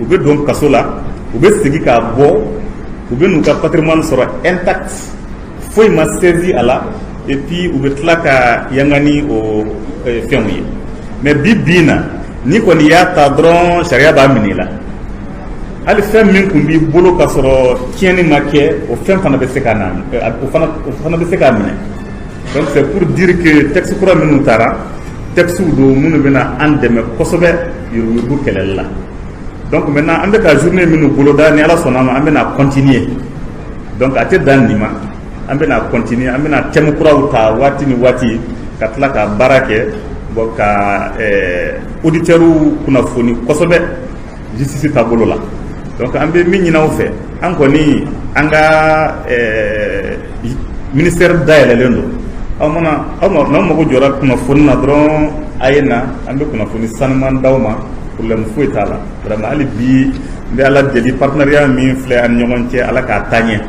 u bɛ don kaso la u bɛ segin k'a bɔ u bɛ n'u ka patrimoine sɔrɔ intact foyi ma saisi a la et puis u bɛ tila ka yanga ni o fɛnw ye mais bi na ni kɔni y'a ta dɔrɔn sariya b'a minɛ i la hali fɛn min tun b'i bolo ka sɔrɔ tiɲɛni ma kɛ o fɛn fana bɛ se ka na o fana bɛ se k'a minɛ donc c'est pour dire que texte kura minnu taara textes don minnu bɛna an dɛmɛ kosɛbɛ yurugu kɛlɛli la donc maintenant an bɛ ka journée minnu boloda ni ala sɔnna ma an bɛna continuer donc a tɛ dan nin ma an bɛna continuer an bɛna thème kuraw ta waati ni waati ka tila ka baara kɛ bon ka auditeurs kunnafoni kosɛbɛ justice taabolo la donc an bɛ min ɲini aw fɛ an kɔni an ka ministère dayɛlɛlen don n'aw mago jɔra kunnafoni na dɔrɔn a ye na an bɛ kunnafoni sanuman d'aw ma problème foyi t'a la vraiment hali bi n bɛ ala deli partenariat min filɛ an ni ɲɔgɔn cɛ ala k'a taa ɲɛ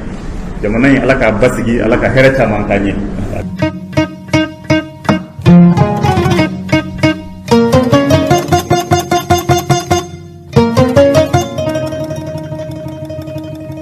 jamana in ala k'a basigi ala ka hɛrɛ caman k'a ɲɛ.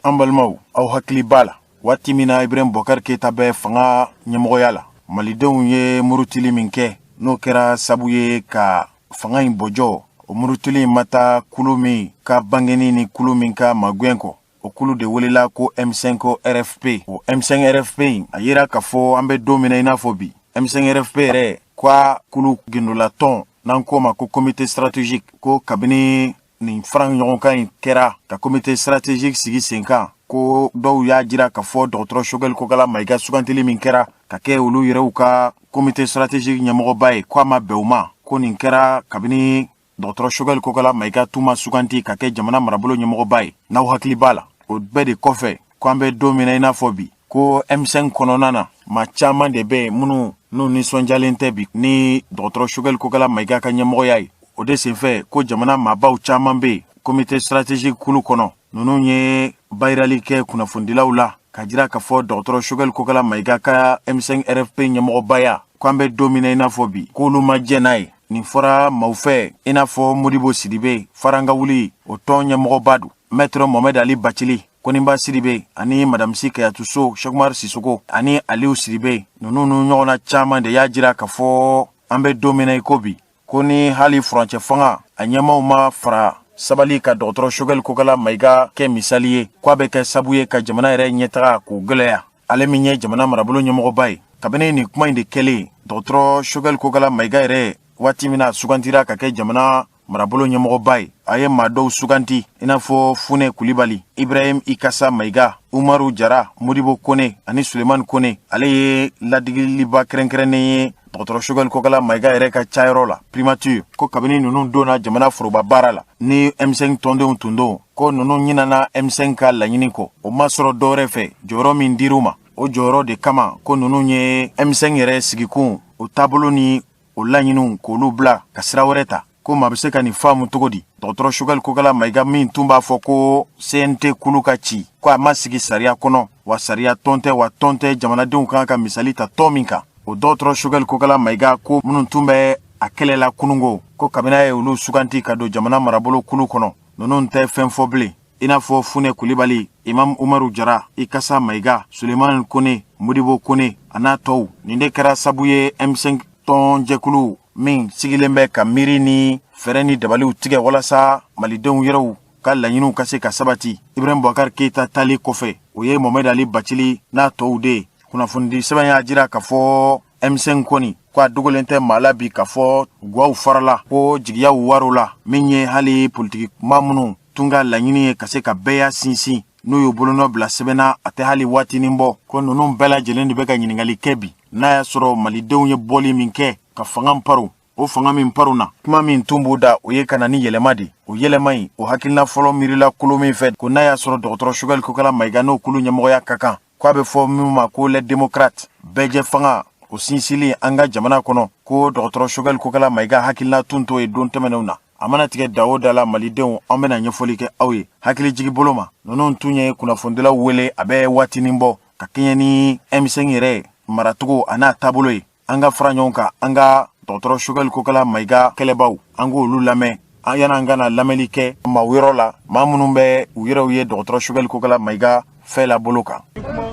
an balimaw aw hakili b'a la waati min na Ibrahim Boubacar Keita bɛ fanga ɲɛmɔgɔya la malidenw ye murutili min kɛ n'o kɛra sabu ye ka fanga in bɔjɔ o murutili in ma taa kulu min ka bangeni ni kulu min ka magwɛn kɔ o kulu de welela ko M5 RFP o M5 RFP a yira k'a fɔ an bɛ don min na i n'a fɔ bi M5 RFP yɛrɛ kwa kulu gindolatɔn n'an ko ma ko comité stratégique ko kabini nin faran ɲɔgɔnkan in kɛra ka comité stratégique sigi sen kan ko dɔw y'a jira k'a fɔ dɔgɔtɔrɔ Choguel Kokala Mayiga sugantili min kɛra ka kɛ olu yɛrɛw ka comité stratégique ɲɛmɔgɔba ye ko a ma bɛn u ma ko nin kɛra kabini dɔgɔtɔrɔ Choguel Kokala Mayiga tuma suganti ka kɛ jamana marabolo ɲɛmɔgɔba ye n'aw hakili b'a la o bɛɛ de kɔfɛ ko an bɛ don min na i n'a fɔ bi ko M5 kɔnɔna na maa caman de bɛ minnu n'u nisɔndiyalen tɛ bi ni dɔgɔtɔrɔ Choguel Kokala Mayiga ka ɲɛmɔgɔya ye o de senfɛ ko jamana maabaw caman bɛ comité stratégique kulu kɔnɔ ninnu ye bayirali kɛ kunnafonidilaw la ka jira k'a fɔ dɔgɔtɔrɔ Choguel Kokala Mayiga ka M5 RFP ɲɛmɔgɔbaya k'an bɛ don min na i n'a fɔ bi k'olu ma jɛ n'a ye nin fɔra maaw fɛ i n'a fɔ Modibo Sidibe Farangawuli o tɔn ɲɛmɔgɔba don Maître Mohamed Ali Bacili Koninba Sidibe ani Madame Si Kayatu So Cheikh Sissoko ani Aliou Sidibe ninnu ɲɔgɔnna caman de y'a jira k'a fɔ an bɛ don min na i ko bi ko ni hali furancɛ fanga a ɲɛmaw ma fara sabali ka dɔgɔtɔrɔ Choguel Kokala Mayiga kɛ misali ye k'a bɛ kɛ sabu ye ka jamana yɛrɛ ɲɛtaga k'u gwɛlɛya. Ale min ye jamana marabolo ɲɛmɔgɔba ye. Kabini nin kuma in de kɛlen dɔgɔtɔrɔ Choguel Kokala Mayiga yɛrɛ waati min na sugantira ka kɛ jamana marabolo ɲɛmɔgɔba ye. A ye maa dɔw suganti i n'a fɔ Fune Kulibali, Ibrahim Ikasa Mayiga, Umaru Jara, Modibo Kone ani Sulemani Kone. Ale ye ladigiliba kɛrɛnkɛrɛnnen ye dɔgɔtɔrɔ Choguel Kokala Mayiga yɛrɛ ka cayɔrɔ la primature ko kabini ninnu donna jamana foroba baara la ni M5 tɔndenw tun don ko ninnu ɲinana M5 ka laɲini kɔ. O ma sɔrɔ dɔwɛrɛ fɛ jɔyɔrɔ min dir'u ma o jɔyɔrɔ de kama ko ninnu ye M5 yɛrɛ sigikun o taabolo ni o laɲiniw k'olu bila ka sira wɛrɛ ta. Ko maa bɛ se ka nin faamu cogo di? Dɔgɔtɔrɔ Choguel Kokala Mayiga min tun b'a fɔ ko CNT kulu ka ci ko a ma sigi sariya kɔnɔ wa sariya tɔn tɛ wa tɔn tɛ jamanadenw kan ka misali ta tɔn min kan. O dɔgɔtɔrɔ Choguel Kokala Mayiga ko minnu tun bɛ a kɛlɛ la kunungo ko kabini a ye olu suganti ka don jamana marabolo kulu kɔnɔ ninnu tɛ fɛn fɔ bilen. I n'a fɔ Fune Kulibali, Imam Umaru Jara, Ikasa Mayiga, Sulemani Kone, Modibo Kone a n'a tɔw. Nin de kɛra sabu ye M5 tɔn jɛkulu min sigilen bɛ ka miiri ni fɛrɛ ni dabaliw tigɛ walasa malidenw yɛrɛw ka laɲiniw ka se ka sabati. Ibrahim Boubacar Keita tali kɔfɛ o ye Mohamed Ali Bacili n'a tɔw de ye. Kunnafoni sɛbɛn y'a jira k'a fɔ M5 kɔni ko a dogolen tɛ maa la bi k'a fɔ guwaw farala ko jigiyaw wariw la min ye hali politiki maa minnu tun ka laɲini ye ka se ka bɛɛ sinsin n'u y'u bolonɔ bila sɛbɛnna a tɛ hali waatinin bɔ ko ninnu bɛɛ lajɛlen de bɛ ka ɲininkali kɛ bi n'a y'a sɔrɔ malidenw ye bɔli min kɛ ka fanga paro o fanga min paro na kuma min tun b'o da o ye ka na ni yɛlɛma de o yɛlɛma in o hakilina fɔlɔ miirila kolo min fɛ ko n'a y'a sɔrɔ dɔgɔtɔrɔ Choguel Kokala Mayiga n'o kulu ɲɛmɔgɔya ka kan k'a bɛ fɔ min ma ko les démocrates bɛɛ fanga o sinsinlen an ka jamana kɔnɔ ko dɔgɔtɔrɔ Choguel Kokala Mayiga hakilina tun t'o ye don tɛmɛnenw na. A mana tigɛ da o da la malidenw an bɛna ɲɛfɔli kɛ aw ye hakili jigi bolo ma ninnu tun ye kunnafonidilaw wele a bɛ waatinin bɔ ka kɛɲɛ ni M5 yɛrɛ maracogo a n'a taabolo ye. An ka fara ɲɔgɔn kan an ka dɔgɔtɔrɔ Choguel Kokala Mayiga kɛlɛbaw an k'olu lamɛn an yana an kana lamɛnli kɛ maa yɔrɔ la maa minnu bɛ u yɛrɛw ye dɔgɔtɔrɔ Choguel Kokala Mayiga fɛ la bolo kan.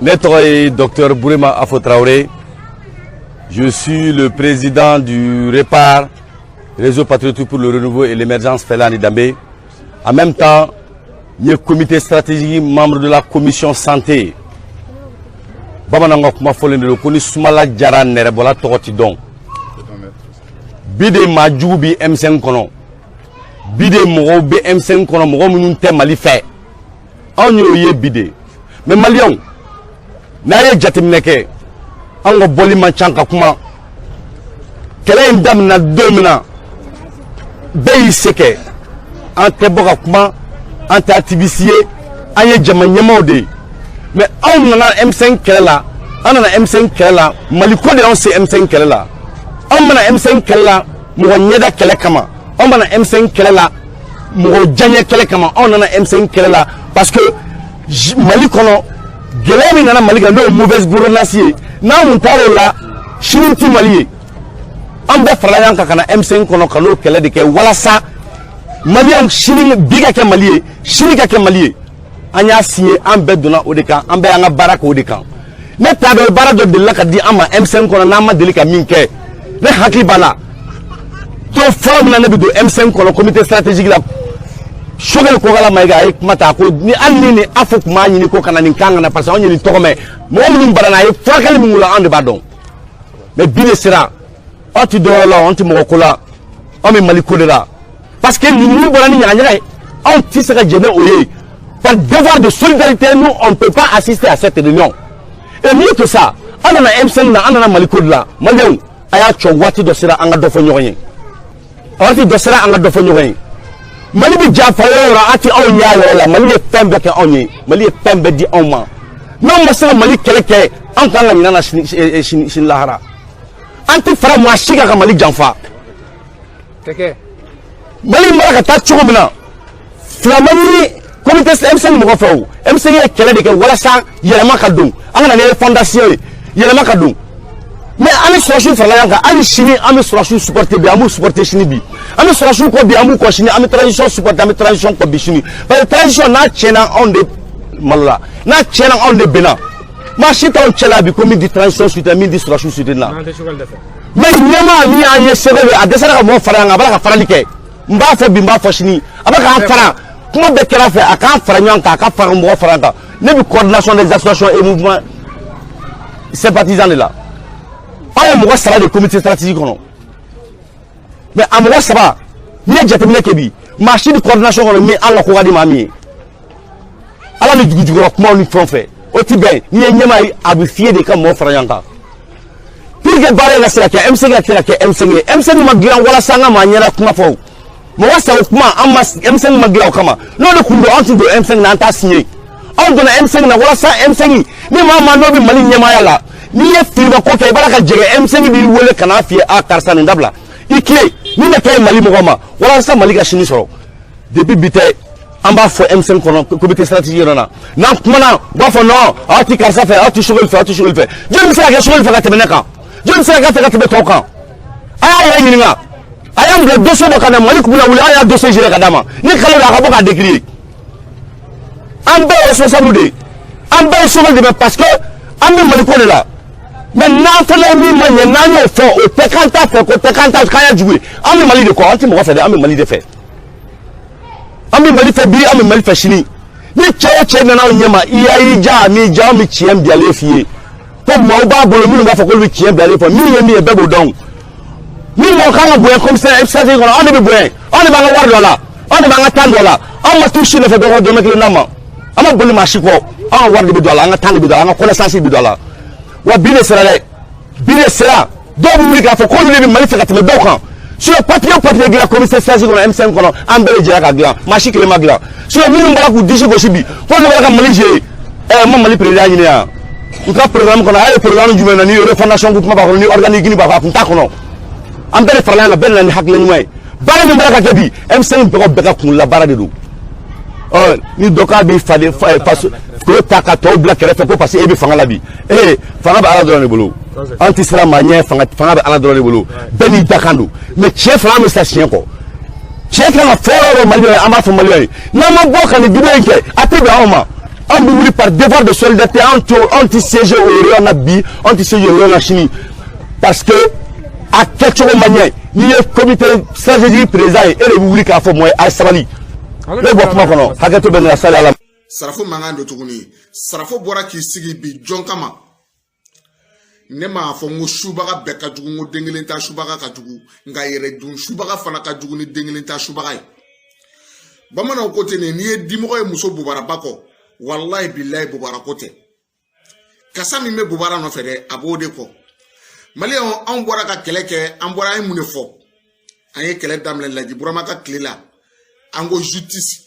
Ne tɔgɔ ye Dr Bourema Afo Traoré. Je suis le président du REPAR, Réseau Patriotique pour le Renouveau et l'Émergence Felani Dambé. En même temps, je suis comité stratégique, membre de la commission santé. Bamananga kuma folen de koni sumala jara nere bola tokoti don. Bide majugu bi M5 kono. Bide mogo be M5 kono mogo munun te Mali fe. On ye bide. Mais Malion na ye jatimine ke an go boli man chanka kuma. Kele ndam na domina. Be seke an te boka kuma an te activiste an ye jamanyama de. Mais on a M5 Kela, on a M5 Kela, Maliko de on sait M5 Kela. On a M5 Kela, Mouanyeda Kelekama. On a M5 Kela, Moudjania Kelekama. On a M5 Kela parce que Malikono, Gelemi nana Malika no mauvaise gouvernance. Na montaro la, Chinti Mali. On va faire la kana M5 kono kalo Kela de ke wala sa. Malian Chini biga ke Mali, Chinika ke Mali. Anya signé en bête donna au décan, en bête en barak au décan. Ne tabe barak de la kadi ama M5 qu'on a ma delika minke. Ne haki bala. To forme la nebi de M5 qu'on a comité stratégique là. Choguel Kokala Mayiga ek mata ko ni alni ni afuk ma ni ko kana ni kanga na parce on ni tokome. Mo mun barana e fakali mun la ande badon. Mais bile sera. O ti do la on ti mo ko la. O mi Maliko de la. Parce que ni borani nya nya on ti sera jene oye. Par devoir de solidarité, nous, on ne peut pas assister à cette réunion. Et mieux que ça, on a M5, on a Maliko de là. Malgré aya chouati de sera en adofo nyoyen. Ati de sera en adofo nyoyen. Mali bi jafayora ati on ya la Mali pembe ke onye. Mali pembe di onma. Non masala Mali keleke an kan la nyana shin lahara. Anti fara mo ashiga ka Mali janfa. Teke. Mali mara ka ta chugumna. Flamani comité M5 mo fa o M5 ye kele de ke wala sa yelema ka dun an na ne fondation yelema ka dun mais ami surachu fala yanka ali chini ami surachu supporter bi amu supporter chini bi ami surachu ko bi amu ko chini ami transition supporter ami transition ko bi chini parce transition na chena on de malla na chena on de bena ma chita on chela bi ko mi di transition suite mi di surachu suite na mais nyama ni anye sebe adesara ka mo fara nga bala ka fara like mba fo bi mba fo shini abaka fara kuma be kera fe aka fara nyanka ka fara mo fara nga ne bi coordination des associations et mouvements sympathisants là ay mo sala de comité stratégique non mais amogo saba ni jatemine kebi marché de coordination on met Allah ko gadi mami ala ni jugu kuma ni fon fait o ti ben ni nyama abi fié de kam mo fara nyanka pour que bare la sera ke MC ga tira ke MC maglan wala sanga ma nyara kuma fo mo wasa kuma amma MC maglan kama no le kundo antu do MC na anta signé on dona MC na wala sa MC ni ma no bi mali nyama yala ni ye filma ko ke baraka jege MC bi wole kana fi a karsa ni ndabla ikle ni na kay mali mo ma wala sa mali ga shini soro depuis bité amba fo MC kono comité stratégique na kuma na ba fo non ati karsa fait ati shugul fait je me sais que shugul fait ka je ne sais pas faire que tu es quand aya ni nga aya mo dossier do kana mali kubula wuli aya dossier jere kadama ni kala la ka décrire ambe responsable de ambe chauffeur de parce que ambe mali ko là mais na fele mi manye na yo fo o tekanta fe ko tekanta kaya juwe ambe mali de ko anti mo fa de ambe mali de fe ambe mali fe bi ambe mali fe shini ni cheche na na nyama iya ija mi ja mi chiem bia le fie comme moi ba bolo mi ba fa ko bi chiem bia le fo mi ye mi e bebo don mi mo kan bo comme ça ça c'est on de bo on de ba nga war dollar on de ba nga $10 on ma toucher le fait de mettre le nama ama bolo ma shiko on war de dollar nga $10 nga connaissance de dollar wa bile sera do mi ka fa ko le bi mali fa ka me do kan sur le papier de la commission stratégique on M5 kono ambele jira ka glan machi kele magla sur le minimum bala ku disi go sibi ko le bala ka mali je mo mali président ni ya u ka programme kono ay programme jume na ni refondation ku ba ko ni organique ni ba ko ta kono ambele farla la bella ni hakle ni way bara ni bala ka kebi M5 be ko be ka kun la bara de do ni doka bi fade face ko ta ka to black refe ko passer e bi fanga la bi fanga ba ala do ne bolo anti sera manye fanga ba ala do ne bolo beni dakando mais chef la me station ko chef la foro mali amba fo mali na ma boka ni bibe nke atebe awma on bi wuli par devoir de solidarité anti siège au Rio na bi anti siège au Rio na chini parce que à quelque chose manye ni le comité stratégique président et le wuli ka fo moy ay sabali le bo kuma kono hakato ben la sala la sarafo mangando tuguni sarafo bora ki sigi bi jonkama ne ma fo ngo shubaga beka jugu ngo dengelenta shubaga ka jugu nga yere dun shubaga fana ka jugu ni dengelenta shubaga bamana ko tene ni e dimo e muso bubara bako wallahi billahi bubara kote kasami me bubara no fere abode ko mali on bora ka keleke an bora ay mune fo ay kele damle laji burama ka klela ango justice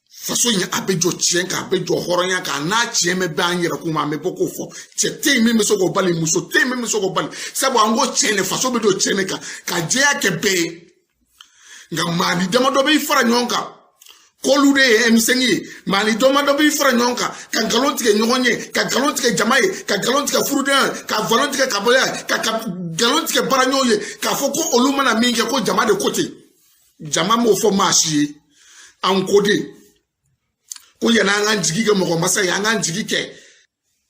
façon ya abejo chien ka abejo horonya ka na chien me ba anyere kuma me boko fo chete me soko bali muso te me soko bali sabo ango chien façon be do chien ka je akebe nga mani dama do be fara nyonka kolude M5 mani dama do be fara nyonka ka galonti ke nyonye ka galonti ke jamae ka galonti ke furudan ka volonti ke kaboya ka galonti ke baranyoye ka foko oluma na mingi ko jama de côté jama mo fo machi an kode ko yana an jigi ke mo masa ya an jigi ke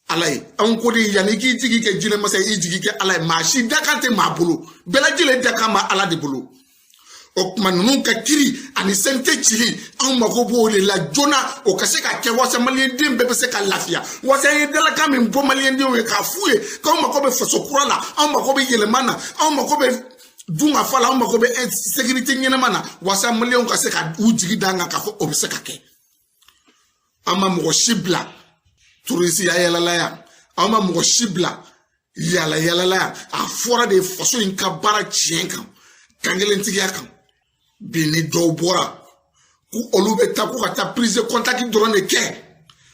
alay an kode yana ki jigi ke jile masa i jigi ke alay machi dakante mabulu bela jile dakama ala de bulu o manunu ka kiri ani sente chiri an mako bo le la jona o kase ka ke wasa malien dem be se ka lafia wasa e de la kam bo malien dem we ka fuye ka mako be faso kurala an mako be yelemana an mako be dunga fala on mako be sécurité nyena mana wasa million ka se ka ujigi danga ka fo obse ka ke ama mo shibla turisi ya yala ya ama mo shibla yala la a fora de façon in ka bara chienka kangelen tigia kan bini do bora ku olube ta ku ka prise contact drone de ke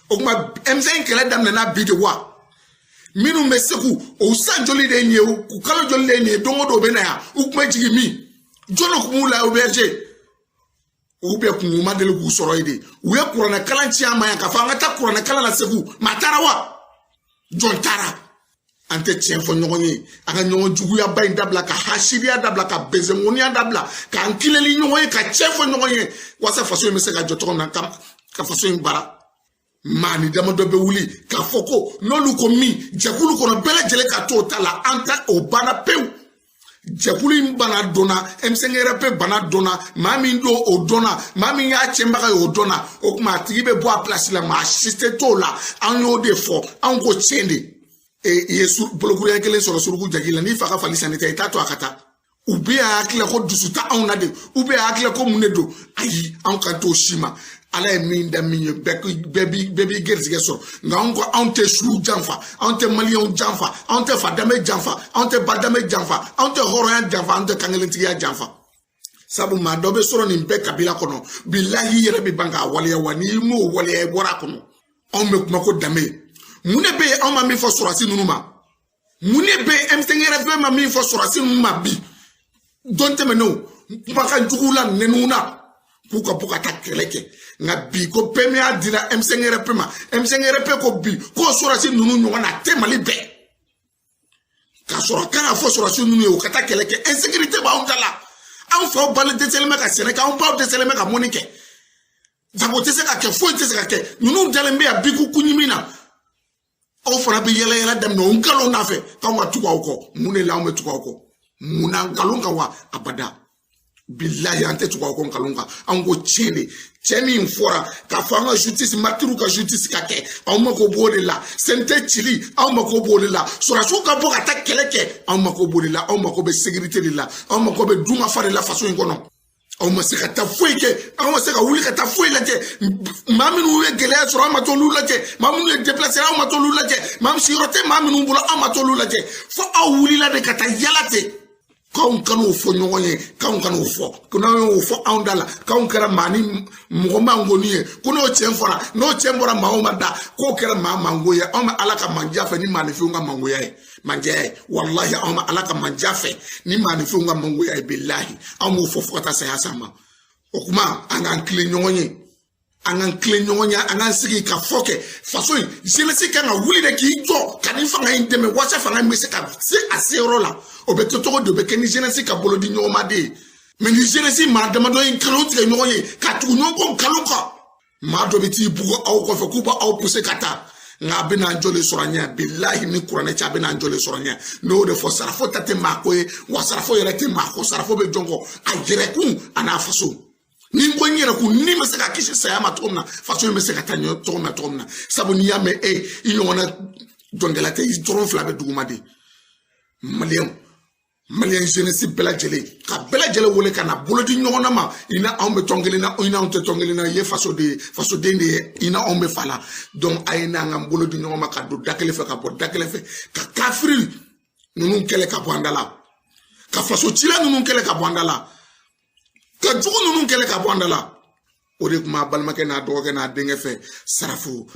ogma M5 kala dam na bidewa minu meseku o sanjoli de nye ku kala joli de nye dongo do bena ya ukuma jigi mi jolo kumula oberge ube kuma de ku soro ide we kurana kala nti ama ya ka fa ngata kurana kala la seku matarawa jontara ante tien fo nyonyi anga nyonyi jugu ya bay dabla ka hashiria dabla ka bezengoni ya dabla ka ankileli nyonyi ka tien fo nyonyi wasa faso meseka joto na kam ka faso bara mani dama do be wuli ka foko no lu ko mi jakulu ko no bela jele ka to tala anta o bana pew jɛkulu bana donna M5RP bana donna maa min do o donna maa min y'a cɛnbaga ye o donna o kuma a tigi bɛ bɔ a place la maa si tɛ t'o la an y'o de fɔ an ko tiɲɛ de i ye bolokuruɲɛ kelen sɔrɔ suruku jagi la n'i fa ka fali sanni tɛ i t'a to a ka taa u bɛ hakili ko dusu ta anw na de u bɛ hakili ko mun de don ayi anw ka t'o si ma ala ye min da min ye bɛɛ b'i gɛrisigɛ sɔrɔ nka anw ko anw tɛ su janfa anw tɛ maliyɛnw janfa anw tɛ fadamɛ janfa anw tɛ badamɛ janfa anw tɛ hɔrɔnya janfa anw tɛ kankelentigiya janfa sabu maa dɔ bɛ sɔrɔ nin bɛɛ kabila kɔnɔ bilahi yɛrɛ bɛ ban k'a waleya wa n'i m'o waleya i bɔra a kɔnɔ anw bɛ kuma ko danbe mun de bɛ yen anw ma min fɔ sɔrɔdasi ninnu ma mun de bɛ yen M5RP ma min fɔ sɔrɔdasi ninnu ma bi don tɛmɛnenw kumakan jugu la nɛniw na k'u ka bɔ ka taa kɛlɛ kɛ nka bi ko PMA dira M5RP ma M5RP ko bi k'o sɔrɔdasi ninnu ɲɔgɔn na tɛ Mali bɛɛ k'a sɔrɔ kan ka fɔ sɔrɔdasi ninnu ye u ka taa kɛlɛ kɛ insécurité b'anw ta la anw faw balo dɛsɛlen bɛ ka sɛnɛ kɛ anw baw dɛsɛlen bɛ ka mɔni kɛ jago tɛ se ka kɛ foyi tɛ se ka kɛ ninnu dalen bɛ yan bi ku ɲimi na aw fana bɛ yɛlɛ yɛlɛ daminɛ o nkalon nafɛ k'anw ka tugu aw kɔ mun de la anw bɛ tugu aw kɔ mun na nkalon kan wa abada billahi an tɛ tugu aw kɔ nkalon kan anw ko tiɲɛ de cɛ min fɔra k'a fɔ an ka justice martyrs ka justice ka kɛ anw mako b'o de la CNT cili anw mako b'o de la sɔrɔdasiw ka bɔ ka taa kɛlɛ kɛ anw mako b'o de la anw mako bɛ sécurité de la anw mako bɛ dungafa de la faso in kɔnɔ aw ma se ka taa foyi kɛ aw ma se ka wuli ka taa foyi lajɛ maa minnu ye gɛlɛya sɔrɔ aw ma t'olu lajɛ maa minnu ye déplacé aw ma t'olu lajɛ maa siyɔrɔ tɛ maa minnu bolo aw ma t'olu lajɛ fo aw wulila de ka taa yala ten k'anw kan'o fɔ ɲɔgɔn ye k'anw kan'o fɔ ko n'anw y'o fɔ anw da la k'anw kɛra maa ni mɔgɔ mangoni ye ko n'o tiɲɛ fɔra n'o tiɲɛ bɔra maa o ma da k'o kɛra maa mango ye anw bɛ ala ka manja fɛ ni maaninfinw ka mangoya ye manjaya ye walahi anw bɛ ala ka manja fɛ ni maaninfinw ka mangoya ye bilahi anw b'o fɔ fo ka taa saya s'a ma o kuma an k'an tilen ɲɔgɔn ye an k'an tilen ɲɔgɔn ye an k'an sigi ka fɔ kɛ faso in jeunesse kan ka wuli de k'i jɔ ka nin fanga in dɛmɛ walasa fanga in bɛ se ka se a seyɔrɔ la o bɛ kɛ cogo di o bɛ kɛ ni jeunesse ka bolo di ɲɔgɔn ma de ye mɛ ni jeunesse maa damadɔ ye nkalon tigɛ ɲɔgɔn ye ka tugu ɲɔgɔn kɔ nkalon kan maa dɔ bɛ t'i bugu aw kɔfɛ k'u b'aw pousser ka taa nka a bɛna jɔ le sɔrɔ an ɲɛ bilahi ni kuranɛ cɛ a bɛna jɔ le sɔrɔ an ɲɛ n'o de fɔ sarafo ta tɛ maa ko ye wa sarafo yɛrɛ tɛ maa ko sarafo bɛ jɔn kɔ a yɛrɛkun a n'a faso ni ko n yɛrɛ kun ni bɛ se ka kisi saya ma cogo min na faso in bɛ se ka taa ɲɛ cogo min na sabu n'i y'a mɛn i ɲɔgɔnna dɔnkɛla tɛ i dɔrɔn fila bɛ duguma de maliyɛn jeunesse bɛɛ lajɛlen ka bɛɛ lajɛlen wele ka na bolo di ɲɔgɔn na ma i na anw bɛ tɔn kelen na i n'anw tɛ tɔn kelen na i ye fasoden de ye i na anw bɛ fa la donc a ye n'an ka bolo di ɲɔgɔn ma ka don da kelen fɛ ka bɔ da kelen fɛ ka kafiri ninnu kɛlɛ ka bɔ an da la ka fasocila ninnu kɛlɛ ka bɔ an da la ka jugu ninnu kɛlɛ ka bɔ an da la o de kuma balimakɛ n'a dɔgɔkɛ n'a denkɛ fɛ sarafo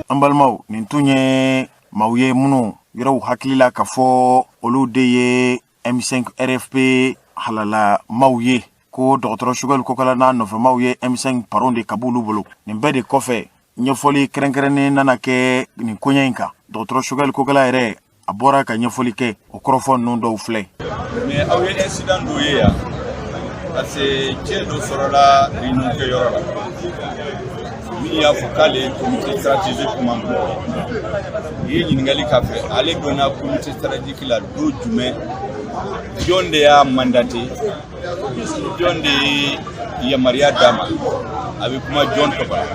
an balimaw nin tun ye maaw ye minnu yɔrɔw hakili la ka fɔ olu de ye M5RFP halala maaw ye ko dɔgɔtɔrɔ Sugɛli Kokala n'a nɔfɛmaw ye M5 paron de ka b'olu bolo nin bɛɛ de kɔfɛ ɲɛfɔli kɛrɛnkɛrɛnnen nana kɛ nin koɲɛ in kan dɔgɔtɔrɔ Sugɛli Kokala yɛrɛ a bɔra ka ɲɛfɔli kɛ o kɔrɔfɔ ninnu dɔw filɛ mais aw ye incident dɔ ye yan parce que cɛ dɔ sɔrɔla réunion kɛyɔrɔ la min y'a fɔ k'ale ye comité stratégique membre i ye ɲininkali k'a fɛ ale donna comité stratégique la don jumɛn jɔn de y'a mandaté jɔn de ye yamaruya d'a ma a bɛ kuma jɔn tɔgɔ la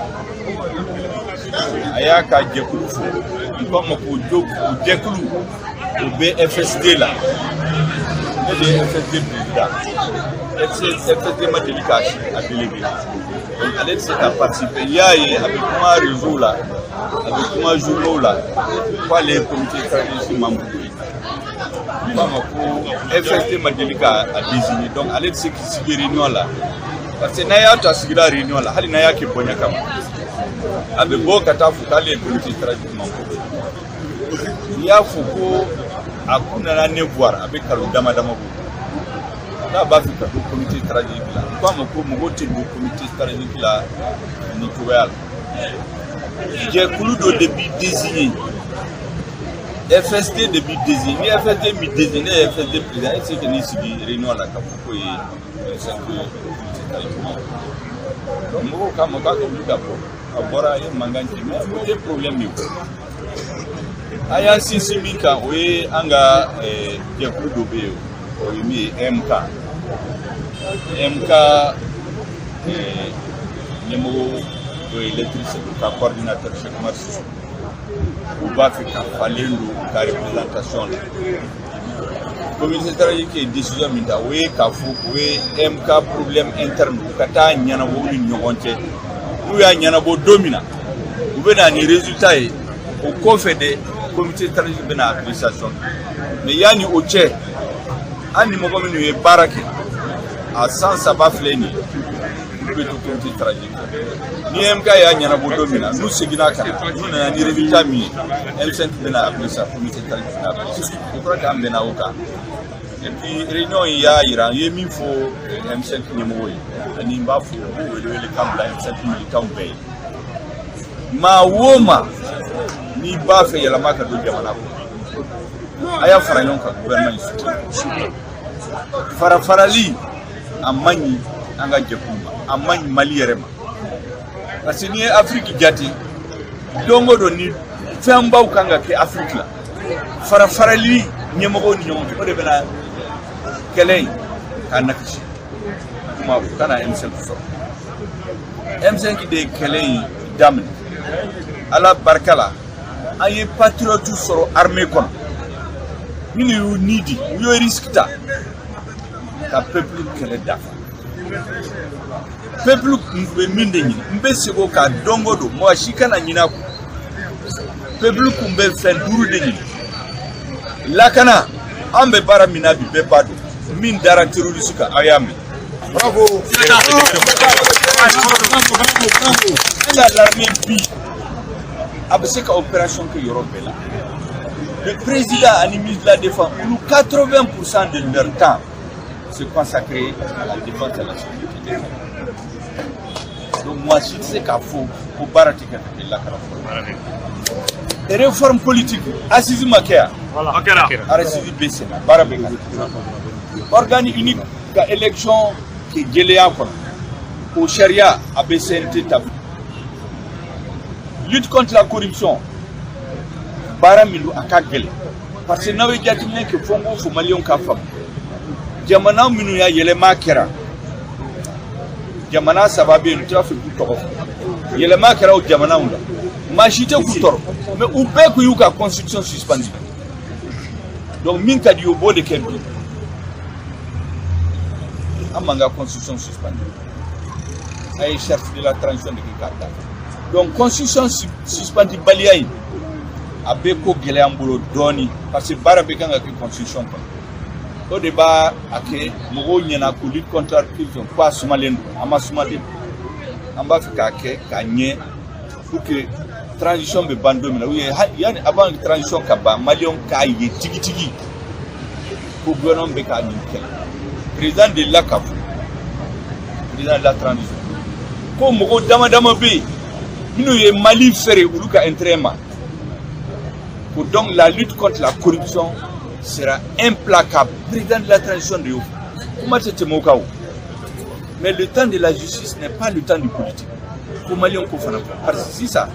a y'a ka jɛkulu fo n ko a ma ko jɛkulu o bɛ FSD la ne de ye FSD président FSD ma deli k'a délégué donc ale tɛ se ka participer i y'a ye a bɛ kuma réseau la a bɛ kuma journaux la k'ale ye comité stratégique membre ye n ko a ma ko FSD ma deli k'a désigner donc ale tɛ se k'i sigi réunion la parce que n'a y'a to a sigira réunion la hali n'a y'a kɛ bonya kama a bɛ bɔ ka taa fɔ k'ale ye comité stratégique membre n'i y'a fɔ ko a kun nana ne voir a bɛ kalo dama dama bɔ n'a b'a fɛ ka don comité stratégique la ko a ma ko mɔgɔw tɛ don comité stratégique la nin cogoya la jɛkulu dɔ de b'i désigner FSD de b'i désigner ni FSD m'i désigner ne ye FSD président e tɛ se ka n'i sigi réunion la k'a fɔ k'o ye comité stratégique donc mɔgɔw k'a ma k'a ka wuli ka bɔ a bɔra a ye mankan ci mais o tɛ problème ye aya sinsi min kan o ye an ka jɛkulu dɔ bɛ yen o ye min ye MK ɲɛmɔgɔ dɔ ye lettre sɛbɛn ka coordinateur Cheikh Oumar Sissoko u b'a fɛ ka falen don ka représentation la communauté stratégique ye décision min ta o ye k'a fɔ o ye MK problème interne u ka taa ɲɛnabɔ u ni ɲɔgɔn cɛ n'u y'a ɲɛnabɔ don min na u bɛ na ni résultat ye o kɔfɛ de communauté stratégique bɛ na appréciation mais yanni o cɛ an ni mɔgɔ minnu ye baara kɛ a san saba filɛ nin ye u bɛ to communauté stratégique ni MK y'a ɲɛnabɔ don min na n'u seginna ka na n'u nana ni résultat min ye M5 bɛ na apprécier communauté stratégique bɛ na apprécier je crois qu'an bɛnna o kan et puis réunion in y'a yira n ye min fɔ M5 ɲɛmɔgɔ ye ani n b'a fɔ u b'u wele kan bila M5 militanw bɛɛ ye maa o maa n'i b'a fɛ yɛlɛma ka don jamana kɔnɔ a y'a fara ɲɔgɔn kan gouvernement in soutien farafarali a man ɲi an ka jɛkulu ma a man ɲi Mali yɛrɛ ma parce que n'i ye Afrique jate don o don ni fɛnbaw kan ka kɛ Afrique la farafarali ɲɛmɔgɔw ni ɲɔgɔn cɛ o de bɛna kɛlɛ in k'a nakisi kuma u kana M5 sɔrɔ M5 de ye kɛlɛ in daminɛ ala barika la an ye patriote sɔrɔ armée kɔnɔ minnu y'u nidi u y'o risque ta ka peuple kɛlɛ dafa peuple bɛ min de ɲini n bɛ sego ka don o don mɔgɔ si kana ɲinɛ a kɔ peuple kun bɛ fɛn duuru de ɲini lakana an bɛ baara min na bi bɛɛ b'a dɔn min dara terroriste kan aw y'a mɛn bravo l'armée bi a bɛ se ka opération kɛ yɔrɔ bɛɛ la le président ani ministre de la défense olu 80% de leur temps se consacrer à la défense de la sécurité des États. Donc moi si tɛ se k'a fɔ ko baara tɛ kɛ ka kɛ lakana fɔlɔ réforme politique assise ma kɛ yan RSI bɛ sen na baara bɛ ka kɛ organe unique ka élection kɛ jɛlenya kɔnɔ o sariya a bɛ CNT tabi lutte contre la corruption baara min don a ka gɛlɛn parce que n'aw ye jateminɛ kɛ fɔ n k'o fɔ maliyɛnw k'a faamu jamana minnu y'a yɛlɛma kɛra jamana saba bɛ yen nɔ i b'a fɛ k'u tɔgɔ fɔ yɛlɛma kɛra o jamanaw la maa si tɛ k'u tɔɔrɔ mais u bɛɛ kun y'u ka constitution suspendue donc min ka di o b'o de kɛ bi an m'an ka constitution suspendue a ye charte de la transition de kɛ k'a dafa donc constitution suspendue baliya in a bɛ ko gɛlɛya an bolo dɔɔni parce que baara bɛ kan ka kɛ constitution kɔnɔ o de b'a a kɛ mɔgɔw ɲɛna ko lutte contre la corruption ko a sumalen don a ma sumalen an b'a fɛ k'a kɛ k'a ɲɛ pour que transition bɛ ban don min na u ye yani avant transition ka ban maliyɛnw k'a ye tigitigi ko gouvernement bɛ k'a nin kɛlɛ président de la CAF président de la transition ko mɔgɔw dama dama bɛ yen minnu ye Mali fɛrɛ olu ka intérêt ma ko donc la lutte contre la corruption sera implacable président de la transition de y'o kuma tɛ tɛmɛ o kan o mais le temps de la justice n'est pas le temps du politique ko maliyɛnw ko fana parce que sisan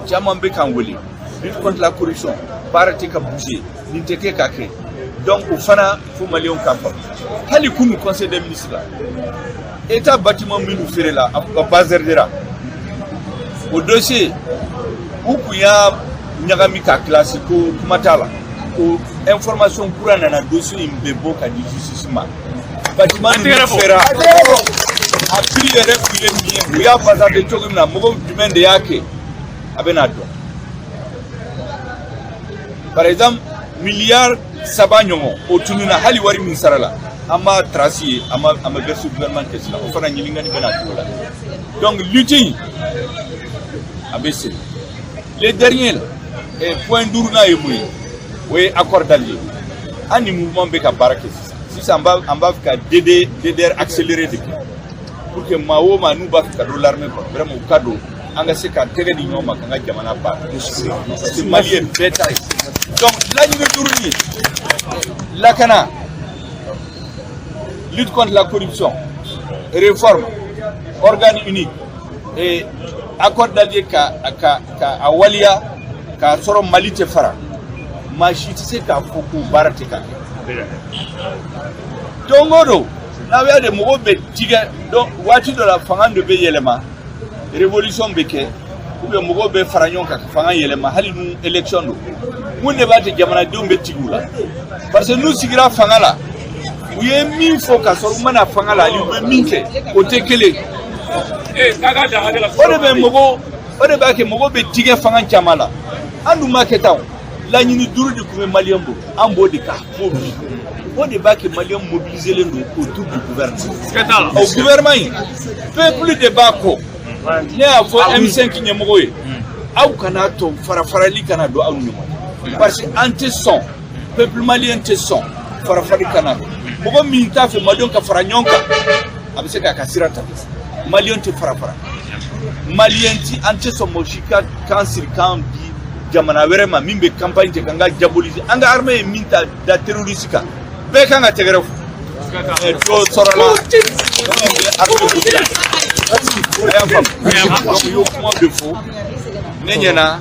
caman bɛ k'an wele lutte contre la corruption baara tɛ ka bouger nin tɛ kɛ ka kɛ donc o fana fo maliyɛnw k'a faamu hali kunu conseil des ministres la état bâtiment minnu feere la a bazardera o dossier u kun y'a ɲagami ka classe ko kuma t'a la ko information kura nana dossier in bɛ bɔ ka di justice ma bâtiment ninnu feera a prix yɛrɛ kun ye min ye u y'a bazarder cogo min na mɔgɔw jumɛn de y'a kɛ a bɛ n'a dɔn par exemple miliyari 3 ɲɔgɔn o tununa hali wari min sara la an b'a trace ye a ma verser gouvernement caisse la o fana ɲininkali bɛ n'a cogo la donc lutte in a bɛ sen le dernier la point 5 ye mun ye o ye accord d'allié an ni mouvement bɛ ka baara kɛ sisan an b'a fɛ ka DDR accéléré de kɛ pour que maa o maa n'u b'a fɛ ka don l'armée kɔnɔ vraiment u ka don an ka se ka tɛgɛ di ɲɔgɔn ma k'an ka jamana baara parce que Mali ye bɛɛ ta ye donc laɲini 5 ye lakana lutte contre la corruption réforme organe unique accord d'allié ka a waliya k'a sɔrɔ Mali tɛ fara maa si tɛ se k'a fɔ ko baara tɛ ka kɛ don o don n'aw y'a de mɔgɔw bɛ tigɛ waati dɔ la fanga de bɛ yɛlɛma révolution bɛ kɛ ou bien mɔgɔw bɛ fara ɲɔgɔn kan ka fanga yɛlɛma hali ni élection don mun de b'a to jamanadenw bɛ tigi u la parce que n'u sigira fanga la u ye min fɔ ka sɔrɔ u mana fanga la ani u bɛ min kɛ o tɛ kelen o de b'a kɛ mɔgɔw bɛ tigɛ fanga caman la an dun ma kɛ tan laɲini duuru de tun bɛ maliyɛn bolo an b'o de k'a fɔ bi o de b'a kɛ maliyɛn mobiliselen don autour du gouvernement o gouvernement in peuple de b'a kɔ ne y'a fɔ M5 ɲɛmɔgɔ ye aw kana to farafarali kana don aw ni ɲɔgɔn parce que an tɛ sɔn peuple maliyɛn tɛ sɔn farafari kana mɔgɔ min t'a fɛ maliyɛn ka fara ɲɔgɔn kan a bɛ se k'a ka sira ta maliyɛn tɛ farafara maliyɛn ti an tɛ sɔn mɔgɔ si ka kan siri kan di jamana wɛrɛ ma min bɛ campagne kɛ k'an ka diaboliser an ka armée ye min ta da terroriste kan bɛɛ kan ka tɛgɛrɛ fo dɔ sɔrɔla donc y'o kuma bɛ fɔ ne ɲɛna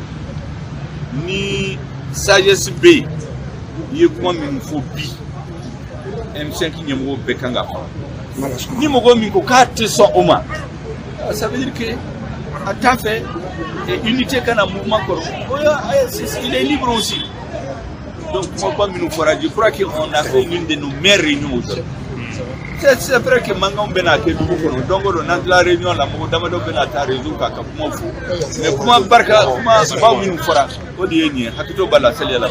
ni sagesse bɛ yen i ye kuma min fɔ bi M5 ɲɛmɔgɔw bɛɛ kan ka fɔ ni mɔgɔ min ko k'a tɛ sɔn o ma ça veut dire que a t'a fɛ unité kana mouvement kɔrɔ il est libre aussi donc kuma minnu fɔra je crois qu'on a fait une de nos meilleures réunions aujourd'hui c'est vrai que mankanw bɛna kɛ dugu kɔnɔ don o don n'an tila réunion la mɔgɔ damadɔ bɛna taa réseau kan ka kuma fɔ mais kuma barika kuma baw minnu fɔra o de ye nin ye hakili b'a la seliya la.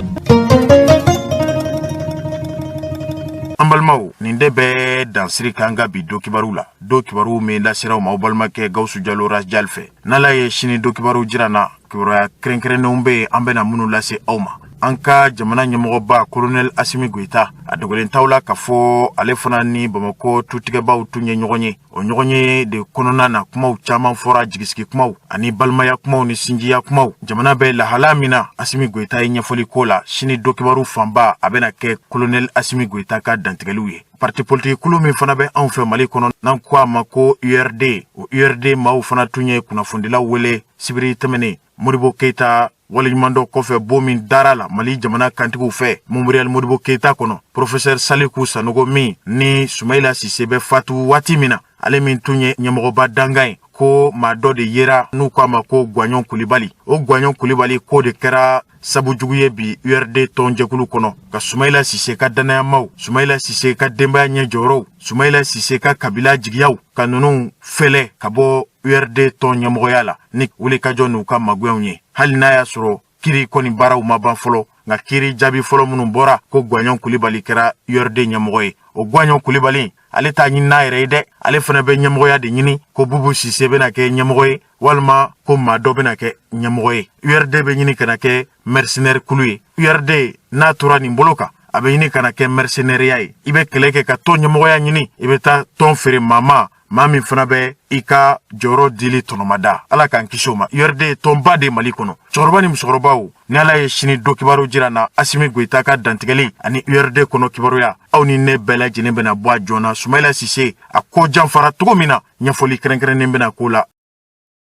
an balimaw nin de bɛ dansiri k'an ka bi do kibaru la do kibaru min lasiraw ma aw balimakɛ Gawusu Jalo Rasjal fɛ n'ala ye sini do kibaru jira na kibaruya kɛrɛnkɛrɛnnenw bɛ yen an bɛna minnu lase aw ma an ka jamana ɲɛmɔgɔba Colonel Assimi Goïta a dogolen t'aw la k'a fɔ ale fana ni Bamako tutigɛbaw tun ye ɲɔgɔn ye o ɲɔgɔn ye de kɔnɔna na kumaw caman fɔra jigisigi kumaw ani balimaya kumaw ni sinjiya kumaw jamana bɛ lahala min na Assimi Goïta ye ɲɛfɔli ko la sini do kibaru fanba a bɛna kɛ Colonel Assimi Goïta ka dantigɛliw ye parti politique kulu min fana bɛ anw fɛ Mali kɔnɔ n'an ko a ma ko URD o URD maaw fana tun ye kunnafonidilaw wele sibiri tɛmɛnen Modibo Keita waleɲumandɔ kɔfɛ bo min dara la Mali jamana kantigiw fɛ Memorial Modibo Keita kɔnɔ professeur Saliku Sanogo min ni Sumaila Sise bɛ fatu waati min na ale min tun ye ɲɛmɔgɔba dangan ye ko maa dɔ de yera n'u ko a ma ko Gwaɲɔn Kulibali o Gwaɲɔn Kulibali ko de kɛra sabu jugu ye bi URD tɔnjɛkulu kɔnɔ ka Sumaila Sise ka danayamaw Sumaila Sise ka denbaya ɲɛ jɔyɔrɔw Sumaila Sise ka kabila jigiyaw ka ninnu fɛlɛ ka bɔ URD tɔn ɲɛmɔgɔya la ni wulikajɔ n'u ka magoyaw ye hali n'a y'a sɔrɔ kiri kɔni baaraw ma ban fɔlɔ nka kiri jaabi fɔlɔ minnu bɔra ko Gwaɲɔn Kulibali kɛra URD ɲɛmɔgɔ ye o Gwaɲɔn Kulibali ale t'a ɲini n'a yɛrɛ ye dɛ ale fana bɛ ɲɛmɔgɔya de ɲini ko Bubu Sise bɛna kɛ ɲɛmɔgɔ ye walima ko maa dɔ bɛna kɛ ɲɛmɔgɔ ye URD bɛ ɲini kana kɛ mercenaire kulu ye URD n'a tora nin bolo kan a bɛ ɲini kana kɛ mercenaireya ye i bɛ kɛlɛ kɛ ka tɔn ɲɛmɔgɔya ɲini i bɛ taa tɔn feere maa min fana bɛ i ka jɔyɔrɔ dili tɔnɔmada ala k'an kisi o ma URD tɔnba de Mali kɔnɔ cɛkɔrɔba ni musokɔrɔbaw ni ala ye sini do kibaru jira na Assimi Goïta ka dantigɛli ani URD kɔnɔ kibaruya aw ni ne bɛɛ lajɛlen bɛna bɔ a joona Sumaila Sise a ko janfara cogo min na ɲɛfɔli kɛrɛnkɛrɛnnen bɛna k'o la